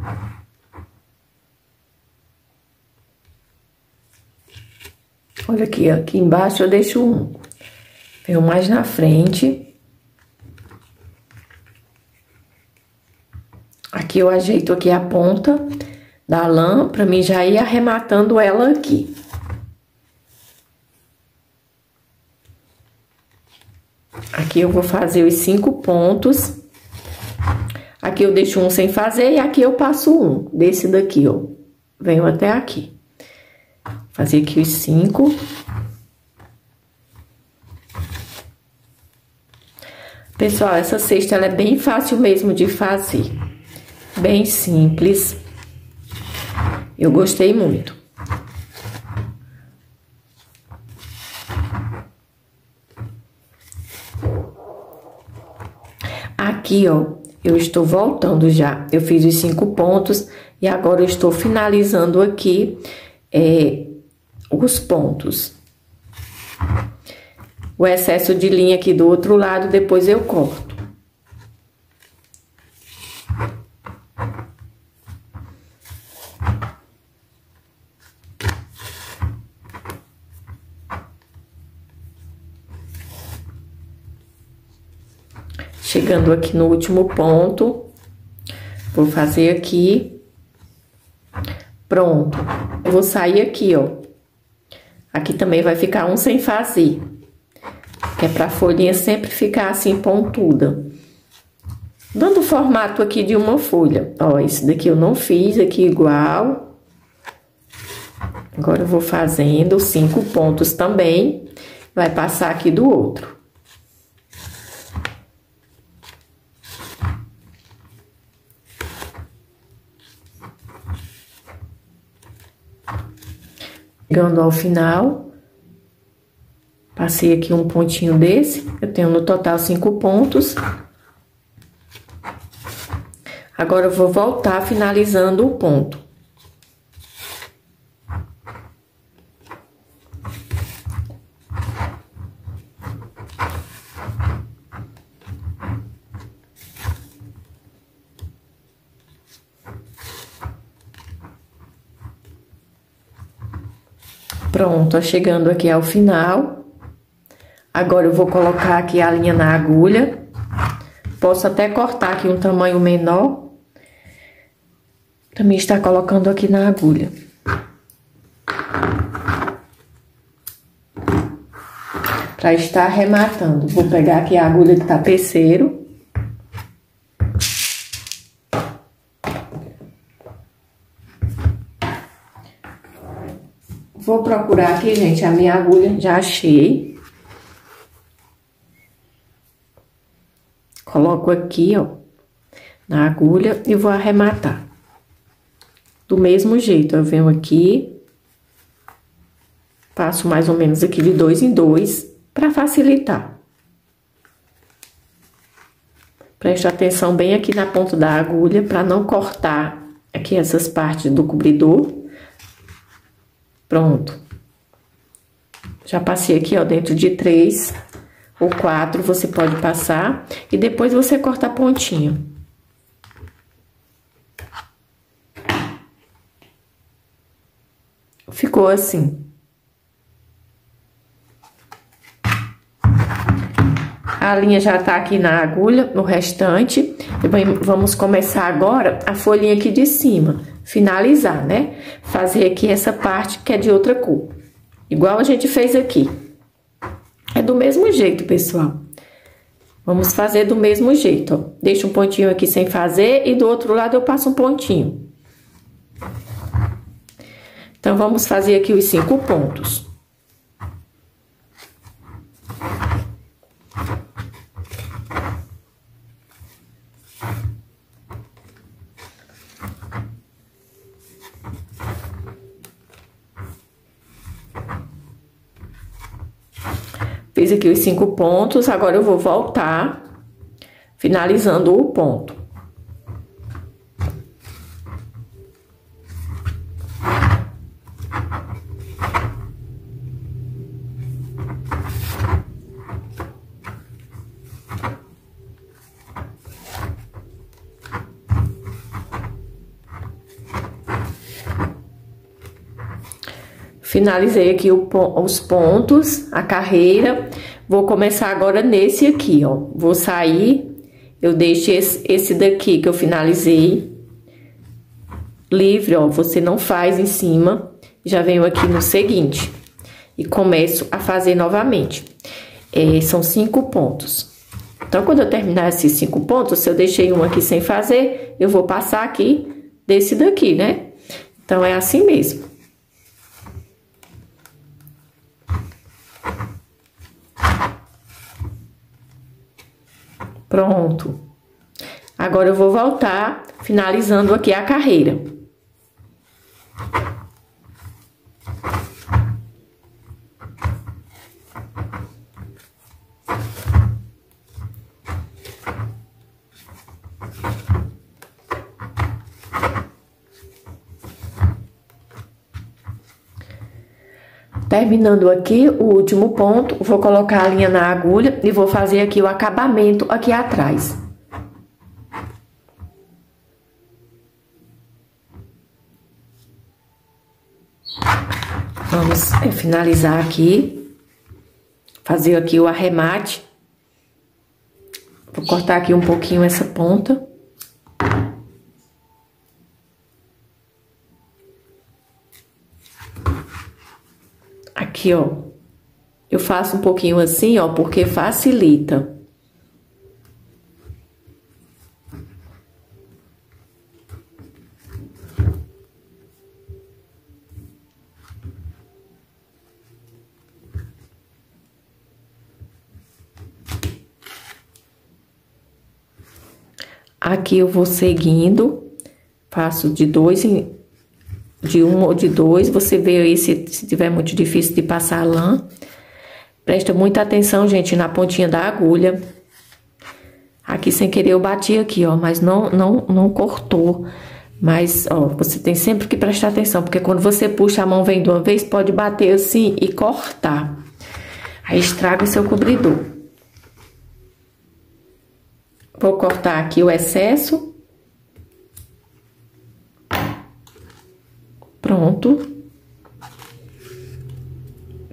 Speaker 1: Olha aqui, aqui embaixo eu deixo um. Venho mais na frente. Aqui eu ajeito aqui a ponta da lã, pra mim já ir arrematando ela aqui. Aqui eu vou fazer os 5 pontos. Aqui eu deixo um sem fazer e aqui eu passo um, desse daqui, ó. Venho até aqui. Fazer aqui os 5. Pessoal, essa cesta ela é bem fácil mesmo de fazer. Bem simples. Eu gostei muito. Aqui, ó, eu estou voltando já. Eu fiz os 5 pontos e agora eu estou finalizando aqui os pontos. O excesso de linha aqui do outro lado, depois eu corto. Chegando aqui no último ponto, vou fazer aqui, pronto. Eu vou sair aqui, ó. Aqui também vai ficar um sem fazer, que é pra folhinha sempre ficar assim pontuda. Dando o formato aqui de uma folha. Ó, esse daqui eu não fiz aqui igual. Agora eu vou fazendo 5 pontos também, vai passar aqui do outro. Chegando ao final, passei aqui um pontinho desse, eu tenho no total 5 pontos. Agora eu vou voltar finalizando o ponto. Pronto, chegando aqui ao final. Agora eu vou colocar aqui a linha na agulha. Posso até cortar aqui um tamanho menor. Também está colocando aqui na agulha. Para estar arrematando. Vou pegar aqui a agulha de tapeceiro. Vou procurar aqui, gente, a minha agulha, já achei. Coloco aqui, ó. na agulha e vou arrematar. Do mesmo jeito, eu venho aqui, passo mais ou menos aqui de 2 em 2, para facilitar. Preste atenção bem aqui na ponta da agulha, para não cortar aqui essas partes do cobridor. Pronto. Já passei aqui, ó, dentro de 3 ou 4, você pode passar. E depois você corta a pontinha. Ficou assim. A linha já tá aqui na agulha, no restante. Vamos começar agora a folhinha aqui de cima. Finalizar, né? Fazer aqui essa parte que é de outra cor. Igual a gente fez aqui. É do mesmo jeito, pessoal. Vamos fazer do mesmo jeito, ó. Deixa um pontinho aqui sem fazer e do outro lado eu passo um pontinho. Então, vamos fazer aqui os 5 pontos. Fiz aqui os 5 pontos, agora eu vou voltar, finalizando o ponto. Finalizei aqui os pontos, a carreira. Vou começar agora nesse aqui, ó. Vou sair, eu deixo esse daqui que eu finalizei livre, ó. Você não faz em cima. Já venho aqui no seguinte e começo a fazer novamente. São 5 pontos. Então, quando eu terminar esses 5 pontos, se eu deixei um aqui sem fazer, eu vou passar aqui desse daqui, né? Então, é assim mesmo. Pronto. Agora eu vou voltar, finalizando aqui a carreira. Terminando aqui o último ponto, vou colocar a linha na agulha e vou fazer aqui o acabamento aqui atrás. Vamos finalizar aqui, fazer aqui o arremate. Vou cortar aqui um pouquinho essa ponta. Aqui, ó, eu faço um pouquinho assim, ó, porque facilita. Aqui eu vou seguindo, faço de 2 em... de 1 ou de 2, você vê aí se tiver muito difícil de passar a lã. Presta muita atenção, gente, na pontinha da agulha. Aqui, sem querer, eu bati aqui, ó, mas não cortou. Mas, ó, você tem sempre que prestar atenção, porque quando você puxa a mão, vem de uma vez, pode bater assim e cortar. Aí estraga o seu cobridor. Vou cortar aqui o excesso. Pronto.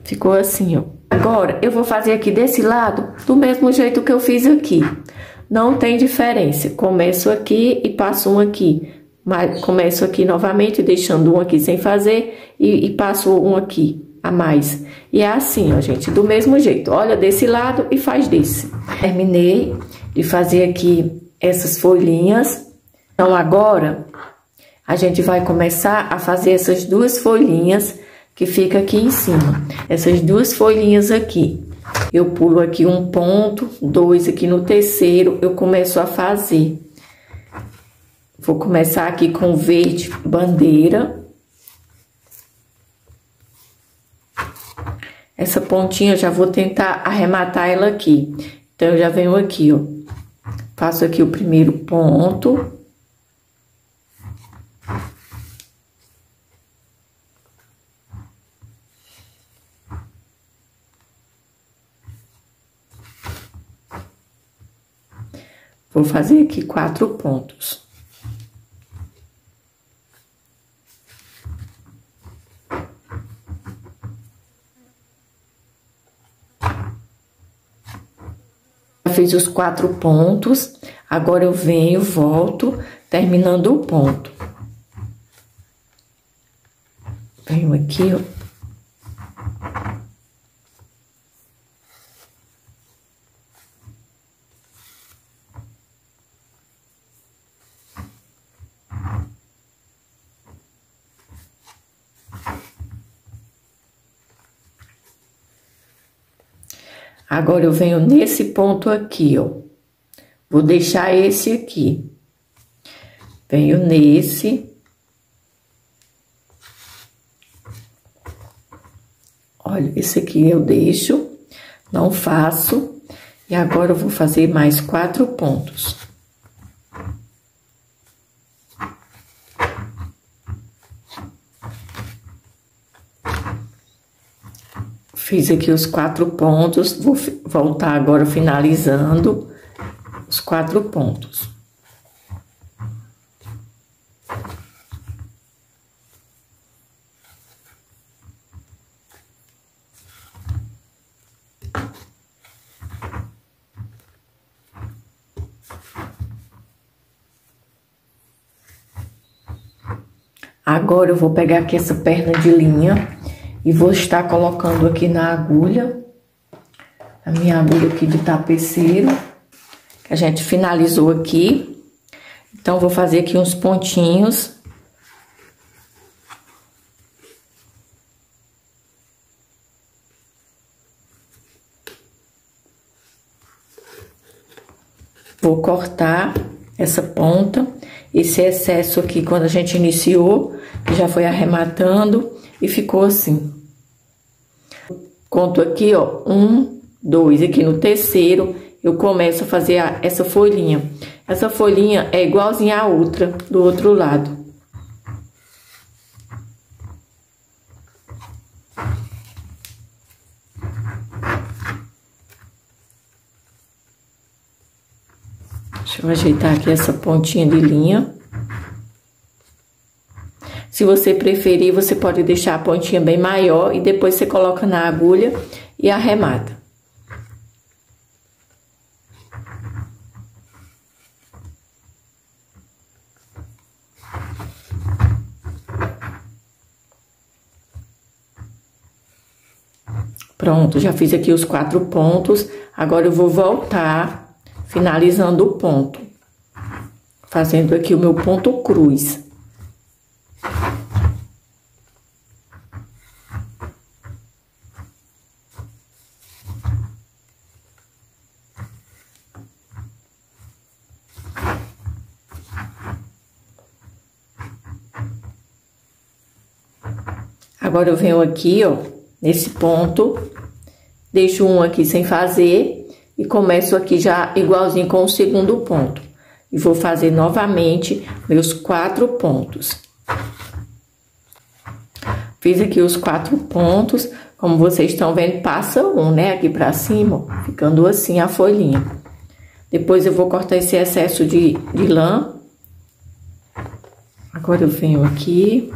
Speaker 1: Ficou assim, ó. Agora, eu vou fazer aqui desse lado do mesmo jeito que eu fiz aqui. Não tem diferença. Começo aqui e passo um aqui. Mas começo aqui novamente, deixando um aqui sem fazer e passo um aqui a mais. E é assim, ó, gente, do mesmo jeito. Olha desse lado e faz desse. Terminei de fazer aqui essas folhinhas. Então, agora... a gente vai começar a fazer essas 2 folhinhas que fica aqui em cima. Essas 2 folhinhas aqui. Eu pulo aqui um ponto, 2 aqui no terceiro, eu começo a fazer Vou começar aqui com verde bandeira. Essa pontinha eu já vou tentar arrematar ela aqui. Então, eu já venho aqui, ó. Faço aqui o primeiro ponto. Vou fazer aqui 4 pontos. Fiz os 4 pontos, agora eu venho, volto, terminando o ponto. Venho aqui, ó. Agora, eu venho nesse ponto aqui, ó. Vou deixar esse aqui. Venho nesse. Olha, esse aqui eu deixo, não faço. E agora, eu vou fazer mais 4 pontos. Fiz aqui os 4 pontos, vou voltar agora finalizando os 4 pontos. Agora, eu vou pegar aqui essa perna de linha e vou estar colocando aqui na agulha, a minha agulha aqui de tapeceiro, que a gente finalizou aqui. Então, vou fazer aqui uns pontinhos. Vou cortar essa ponta, esse excesso aqui, quando a gente iniciou, já foi arrematando e ficou assim. Conto aqui, ó, 1, 2, aqui no terceiro, eu começo a fazer essa folhinha. Essa folhinha é igualzinha à outra, do outro lado. Deixa eu ajeitar aqui essa pontinha de linha. Se você preferir, você pode deixar a pontinha bem maior e depois você coloca na agulha e arremata. Pronto, já fiz aqui os 4 pontos. Agora eu vou voltar finalizando o ponto, fazendo aqui o meu ponto cruz. Agora, eu venho aqui, ó, nesse ponto, deixo um aqui sem fazer e começo aqui já igualzinho com o segundo ponto. E vou fazer novamente meus 4 pontos. Fiz aqui os 4 pontos, como vocês estão vendo, passa um, né, aqui pra cima, ó, ficando assim a folhinha. Depois eu vou cortar esse excesso de lã. Agora eu venho aqui.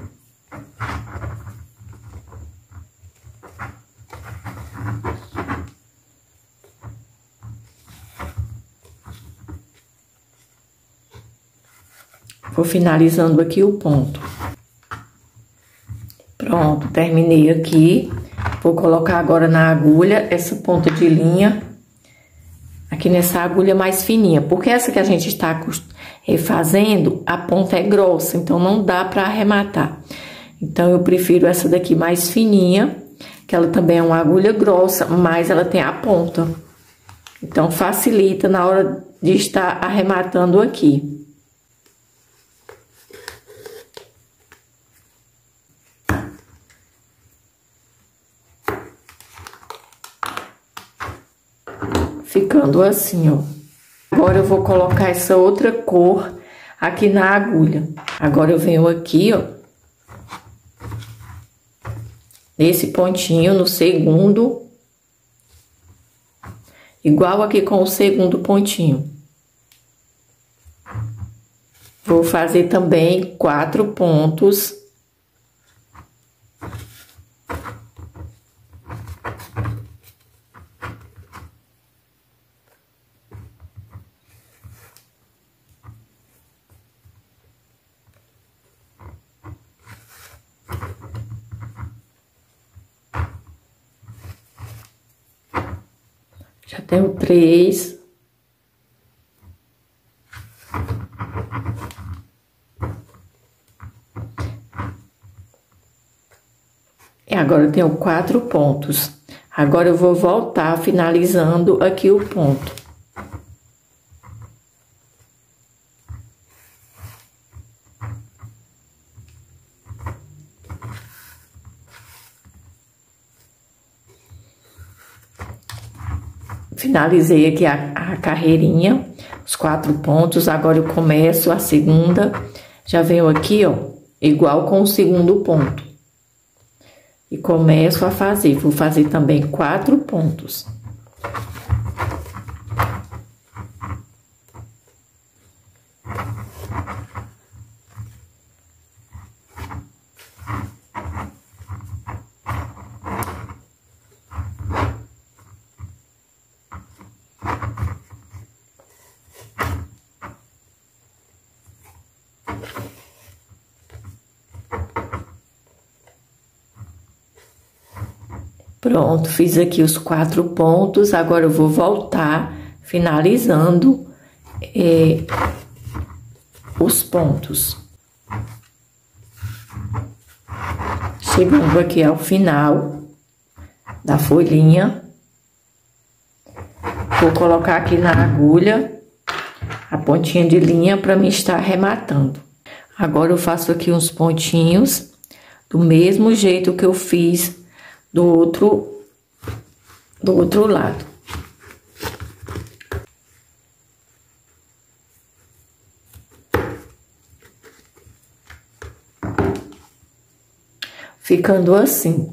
Speaker 1: Vou finalizando aqui o ponto. Pronto, terminei aqui. Vou colocar agora na agulha essa ponta de linha. Aqui nessa agulha mais fininha. Porque essa que a gente está refazendo, a ponta é grossa. Então, não dá para arrematar. Então, eu prefiro essa daqui mais fininha. Que ela também é uma agulha grossa, mas ela tem a ponta. Então, facilita na hora de estar arrematando aqui. ficando assim, ó. Agora eu vou colocar essa outra cor aqui na agulha. Agora eu venho aqui, ó, nesse pontinho, no segundo, igual aqui com o segundo pontinho. Vou fazer também 4 pontos. Já tenho 3. E agora eu tenho 4 pontos. Agora eu vou voltar finalizando aqui o ponto. Finalizei aqui a carreirinha, os 4 pontos. Agora eu começo a segunda, já venho aqui, ó, igual com o segundo ponto. E começo a fazer, vou fazer também 4 pontos. Pronto, fiz aqui os 4 pontos, agora eu vou voltar finalizando os pontos. Chegando aqui ao final da folhinha, vou colocar aqui na agulha a pontinha de linha para me estar arrematando. Agora eu faço aqui uns pontinhos do mesmo jeito que eu fiz do outro lado. Ficando assim.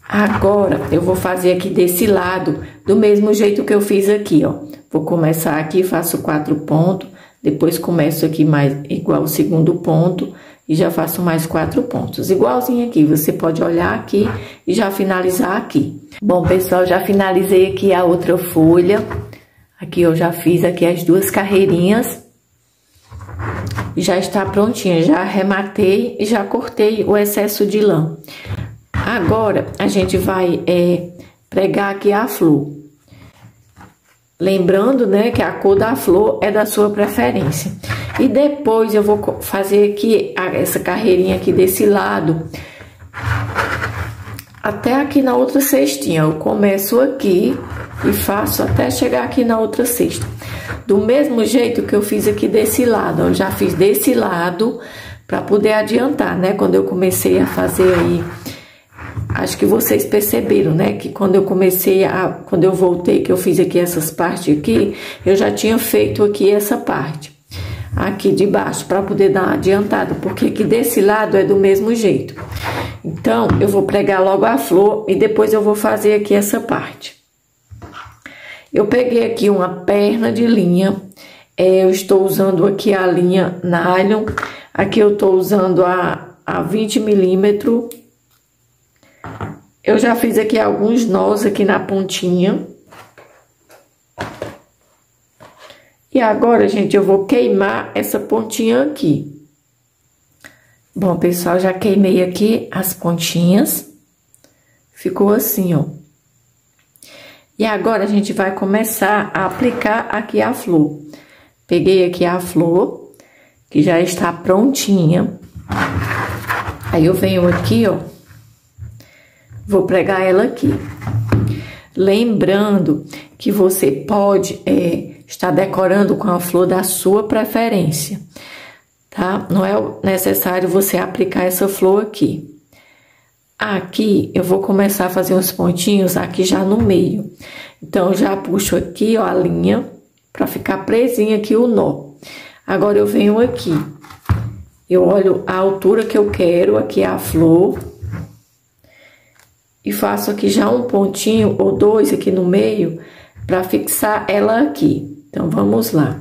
Speaker 1: Agora, eu vou fazer aqui desse lado, do mesmo jeito que eu fiz aqui, ó. Vou começar aqui, faço 4 pontos, depois começo aqui mais igual o segundo ponto e já faço mais 4 pontos. Igualzinho aqui, você pode olhar aqui e já finalizar aqui. Bom, pessoal, já finalizei aqui a outra folha. Aqui eu já fiz aqui as 2 carreirinhas. Já está prontinha, já arrematei e já cortei o excesso de lã. Agora, a gente vai pregar aqui a flor. Lembrando, né, que a cor da flor é da sua preferência. E depois eu vou fazer aqui essa carreirinha aqui desse lado, até aqui na outra cestinha. Eu começo aqui e faço até chegar aqui na outra cesta. Do mesmo jeito que eu fiz aqui desse lado, eu já fiz desse lado para poder adiantar, né? Quando eu comecei a fazer aí, acho que vocês perceberam, né? Que quando eu quando eu voltei, que eu fiz aqui essas partes aqui, eu já tinha feito aqui essa parte, aqui de baixo, para poder dar uma adiantada, porque aqui desse lado é do mesmo jeito. Então, eu vou pregar logo a flor e depois eu vou fazer aqui essa parte. Eu peguei aqui uma perna de linha, eu estou usando aqui a linha nylon, aqui eu estou usando a 20 milímetros. Eu já fiz aqui alguns nós aqui na pontinha. E agora, gente, eu vou queimar essa pontinha aqui. Bom, pessoal, já queimei aqui as pontinhas. Ficou assim, ó. E agora, a gente vai começar a aplicar aqui a flor. Peguei aqui a flor, que já está prontinha. Aí, eu venho aqui, ó. Vou pregar ela aqui. Lembrando que você pode estar decorando com a flor da sua preferência, tá? Não é necessário você aplicar essa flor aqui. Aqui, eu vou começar a fazer uns pontinhos aqui já no meio. Então, eu já puxo aqui, ó, a linha, pra ficar presinha aqui o nó. Agora, eu venho aqui. Eu olho a altura que eu quero, aqui é a flor. E faço aqui já um pontinho ou dois aqui no meio, pra fixar ela aqui. Então, vamos lá.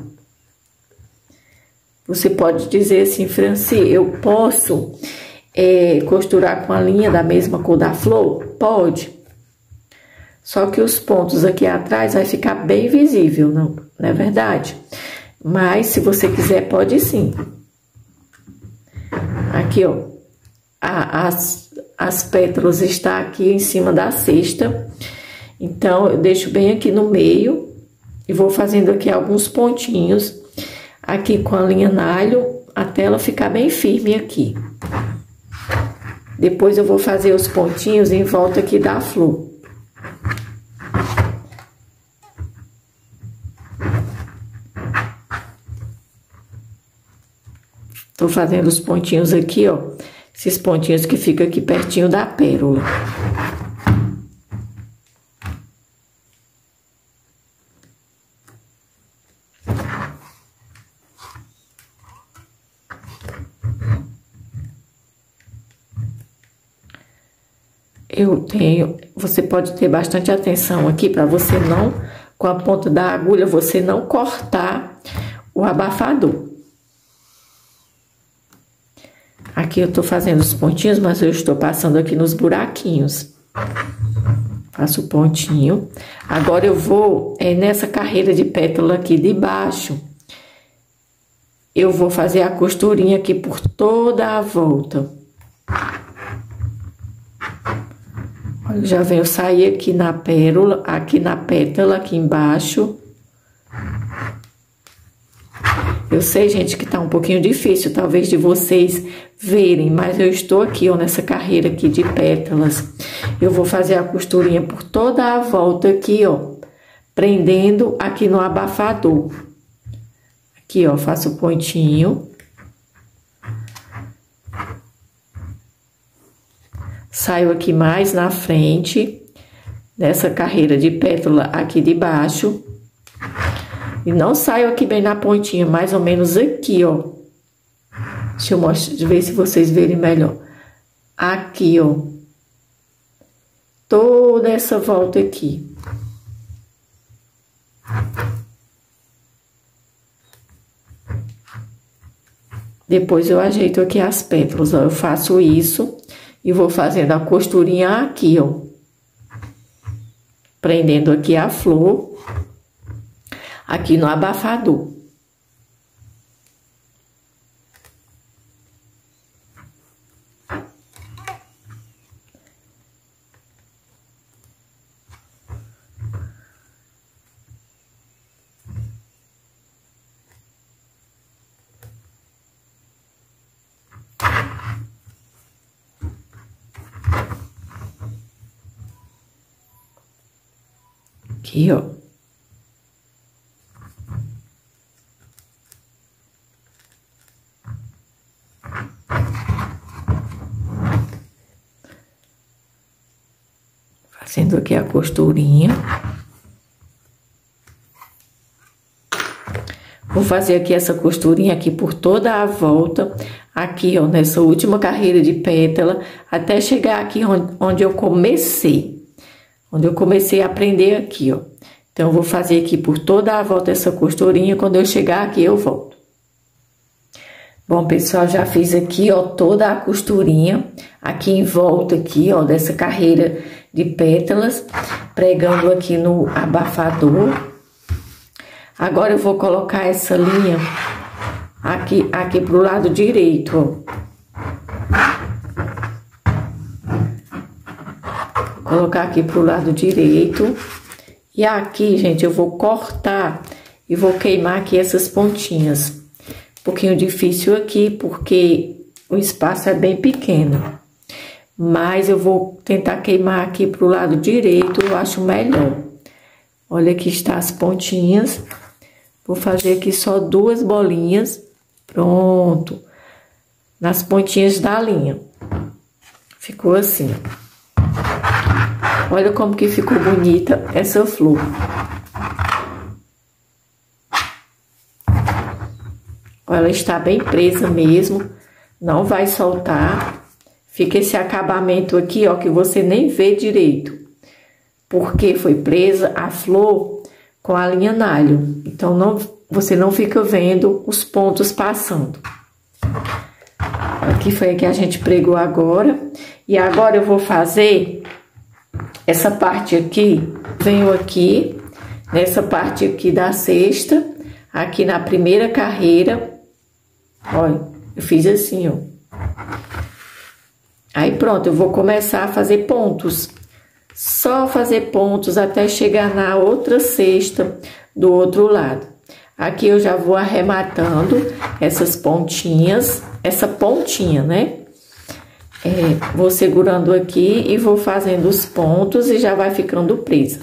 Speaker 1: Você pode dizer assim, Franci, eu posso... costurar com a linha da mesma cor da flor? Pode. Só que os pontos aqui atrás vai ficar bem visível, não é verdade? Mas, se você quiser, pode sim. Aqui, ó. As pétalas estão aqui em cima da cesta. Então, eu deixo bem aqui no meio. E vou fazendo aqui alguns pontinhos. Aqui com a linha nylon, até ela ficar bem firme aqui. Depois eu vou fazer os pontinhos em volta aqui da flor. Tô fazendo os pontinhos aqui, ó. Esses pontinhos que ficam aqui pertinho da pérola. Você pode ter bastante atenção aqui para você não, com a ponta da agulha, você não cortar o abafador. Aqui eu tô fazendo os pontinhos, mas eu estou passando aqui nos buraquinhos. Faço o pontinho. Agora eu vou, nessa carreira de pétala aqui de baixo, eu vou fazer a costurinha aqui por toda a volta. Eu já venho sair aqui na pérola, aqui na pétala, aqui embaixo. Eu sei, gente, que tá um pouquinho difícil, talvez, de vocês verem, mas eu estou aqui, ó, nessa carreira aqui de pétalas. Eu vou fazer a costurinha por toda a volta aqui, ó, prendendo aqui no abafador. Aqui, ó, faço o pontinho. Saio aqui mais na frente, nessa carreira de pétala aqui de baixo. E não saio aqui bem na pontinha, mais ou menos aqui, ó. Deixa eu mostrar, ver se vocês verem melhor. Aqui, ó. Toda essa volta aqui. Depois eu ajeito aqui as pétalas, ó. Eu faço isso e vou fazendo a costurinha aqui, ó. Prendendo aqui a flor. Aqui no abafador. Aqui, ó. Fazendo aqui a costurinha. Vou fazer aqui essa costurinha aqui por toda a volta, aqui, ó, nessa última carreira de pétala, até chegar aqui onde eu comecei. Onde eu comecei a prender aqui, ó. Então, eu vou fazer aqui por toda a volta essa costurinha, quando eu chegar aqui, eu volto. Bom, pessoal, já fiz aqui, ó, toda a costurinha, aqui em volta aqui, ó, dessa carreira de pétalas, pregando aqui no abafador. Agora, eu vou colocar essa linha aqui pro lado direito, ó. Colocar aqui pro lado direito. E aqui, gente, eu vou cortar e vou queimar aqui essas pontinhas. Um pouquinho difícil aqui, porque o espaço é bem pequeno. Mas eu vou tentar queimar aqui pro lado direito, eu acho melhor. Olha, aqui está as pontinhas. Vou fazer aqui só 2 bolinhas. Pronto. Nas pontinhas da linha. Ficou assim. Olha como que ficou bonita essa flor. Ela está bem presa mesmo, não vai soltar. Fica esse acabamento aqui, ó, que você nem vê direito, porque foi presa a flor com a linha nylon. Então, você não fica vendo os pontos passando. Aqui foi a que a gente pregou agora. E agora eu vou fazer essa parte aqui. Venho aqui, nessa parte aqui da cesta, aqui na primeira carreira. Olha, eu fiz assim, ó. Aí pronto, eu vou começar a fazer pontos. Só fazer pontos até chegar na outra cesta do outro lado. Aqui eu já vou arrematando essas pontinhas, essa pontinha, né? Vou segurando aqui e vou fazendo os pontos e já vai ficando presa.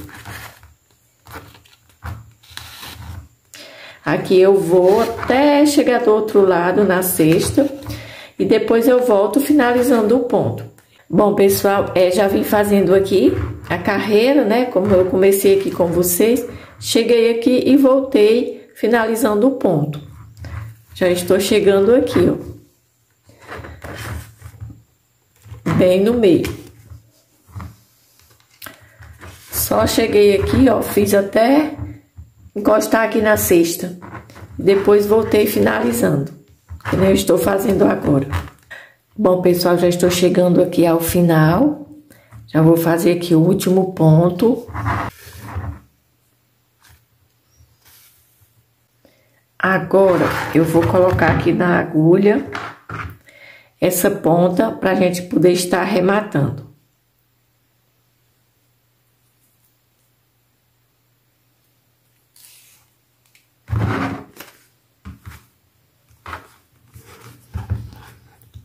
Speaker 1: Aqui eu vou até chegar do outro lado na cesta e depois eu volto finalizando o ponto. Bom, pessoal, já vim fazendo aqui a carreira, né? Como eu comecei aqui com vocês, cheguei aqui e voltei finalizando o ponto. Já estou chegando aqui, ó. Bem no meio. Só cheguei aqui, ó, fiz até encostar aqui na cesta. Depois voltei finalizando, que nem eu estou fazendo agora. Bom, pessoal, já estou chegando aqui ao final. Já vou fazer aqui o último ponto. Agora, eu vou colocar aqui na agulha essa ponta para a gente poder estar arrematando.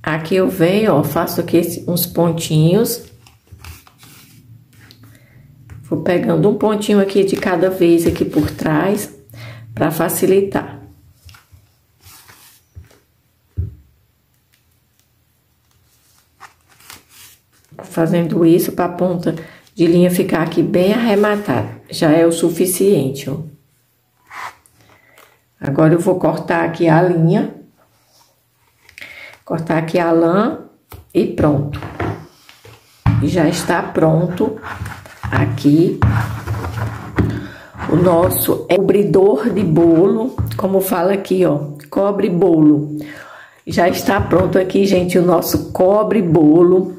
Speaker 1: Aqui eu venho, ó, faço aqui uns pontinhos. Vou pegando um pontinho aqui de cada vez aqui por trás, para facilitar. Fazendo isso para a ponta de linha ficar aqui bem arrematada. Já é o suficiente, ó. Agora eu vou cortar aqui a linha. Cortar aqui a lã e pronto. E já está pronto aqui o nosso cobridor de bolo, como fala aqui, ó, cobre bolo. Já está pronto aqui, gente, o nosso cobre bolo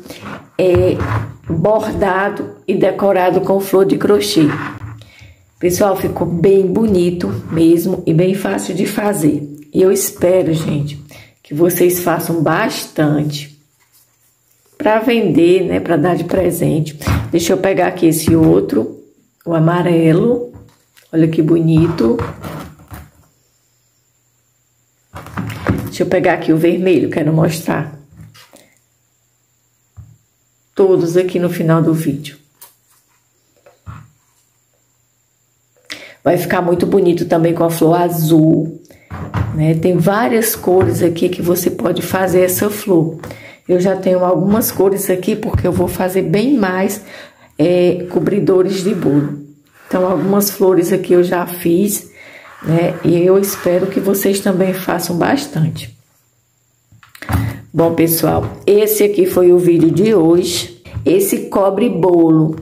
Speaker 1: bordado e decorado com flor de crochê. Pessoal, ficou bem bonito mesmo e bem fácil de fazer. E eu espero, gente, que vocês façam bastante para vender, né, para dar de presente. Deixa eu pegar aqui esse outro, o amarelo. Olha que bonito. Deixa eu pegar aqui o vermelho, quero mostrar. Todos aqui no final do vídeo. Vai ficar muito bonito também com a flor azul, né? Tem várias cores aqui que você pode fazer essa flor. Eu já tenho algumas cores aqui porque eu vou fazer bem mais cobridores de bolo. Então, algumas flores aqui eu já fiz, né? E eu espero que vocês também façam bastante. Bom, pessoal, esse aqui foi o vídeo de hoje. Esse cobre bolo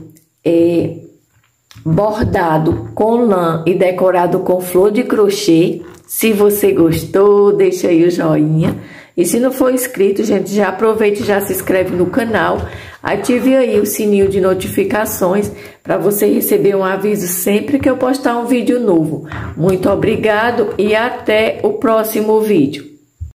Speaker 1: bordado com lã e decorado com flor de crochê. Se você gostou, deixa aí o joinha. E se não for inscrito, gente, já aproveite e já se inscreve no canal. Ative aí o sininho de notificações para você receber um aviso sempre que eu postar um vídeo novo. Muito obrigado e até o próximo vídeo.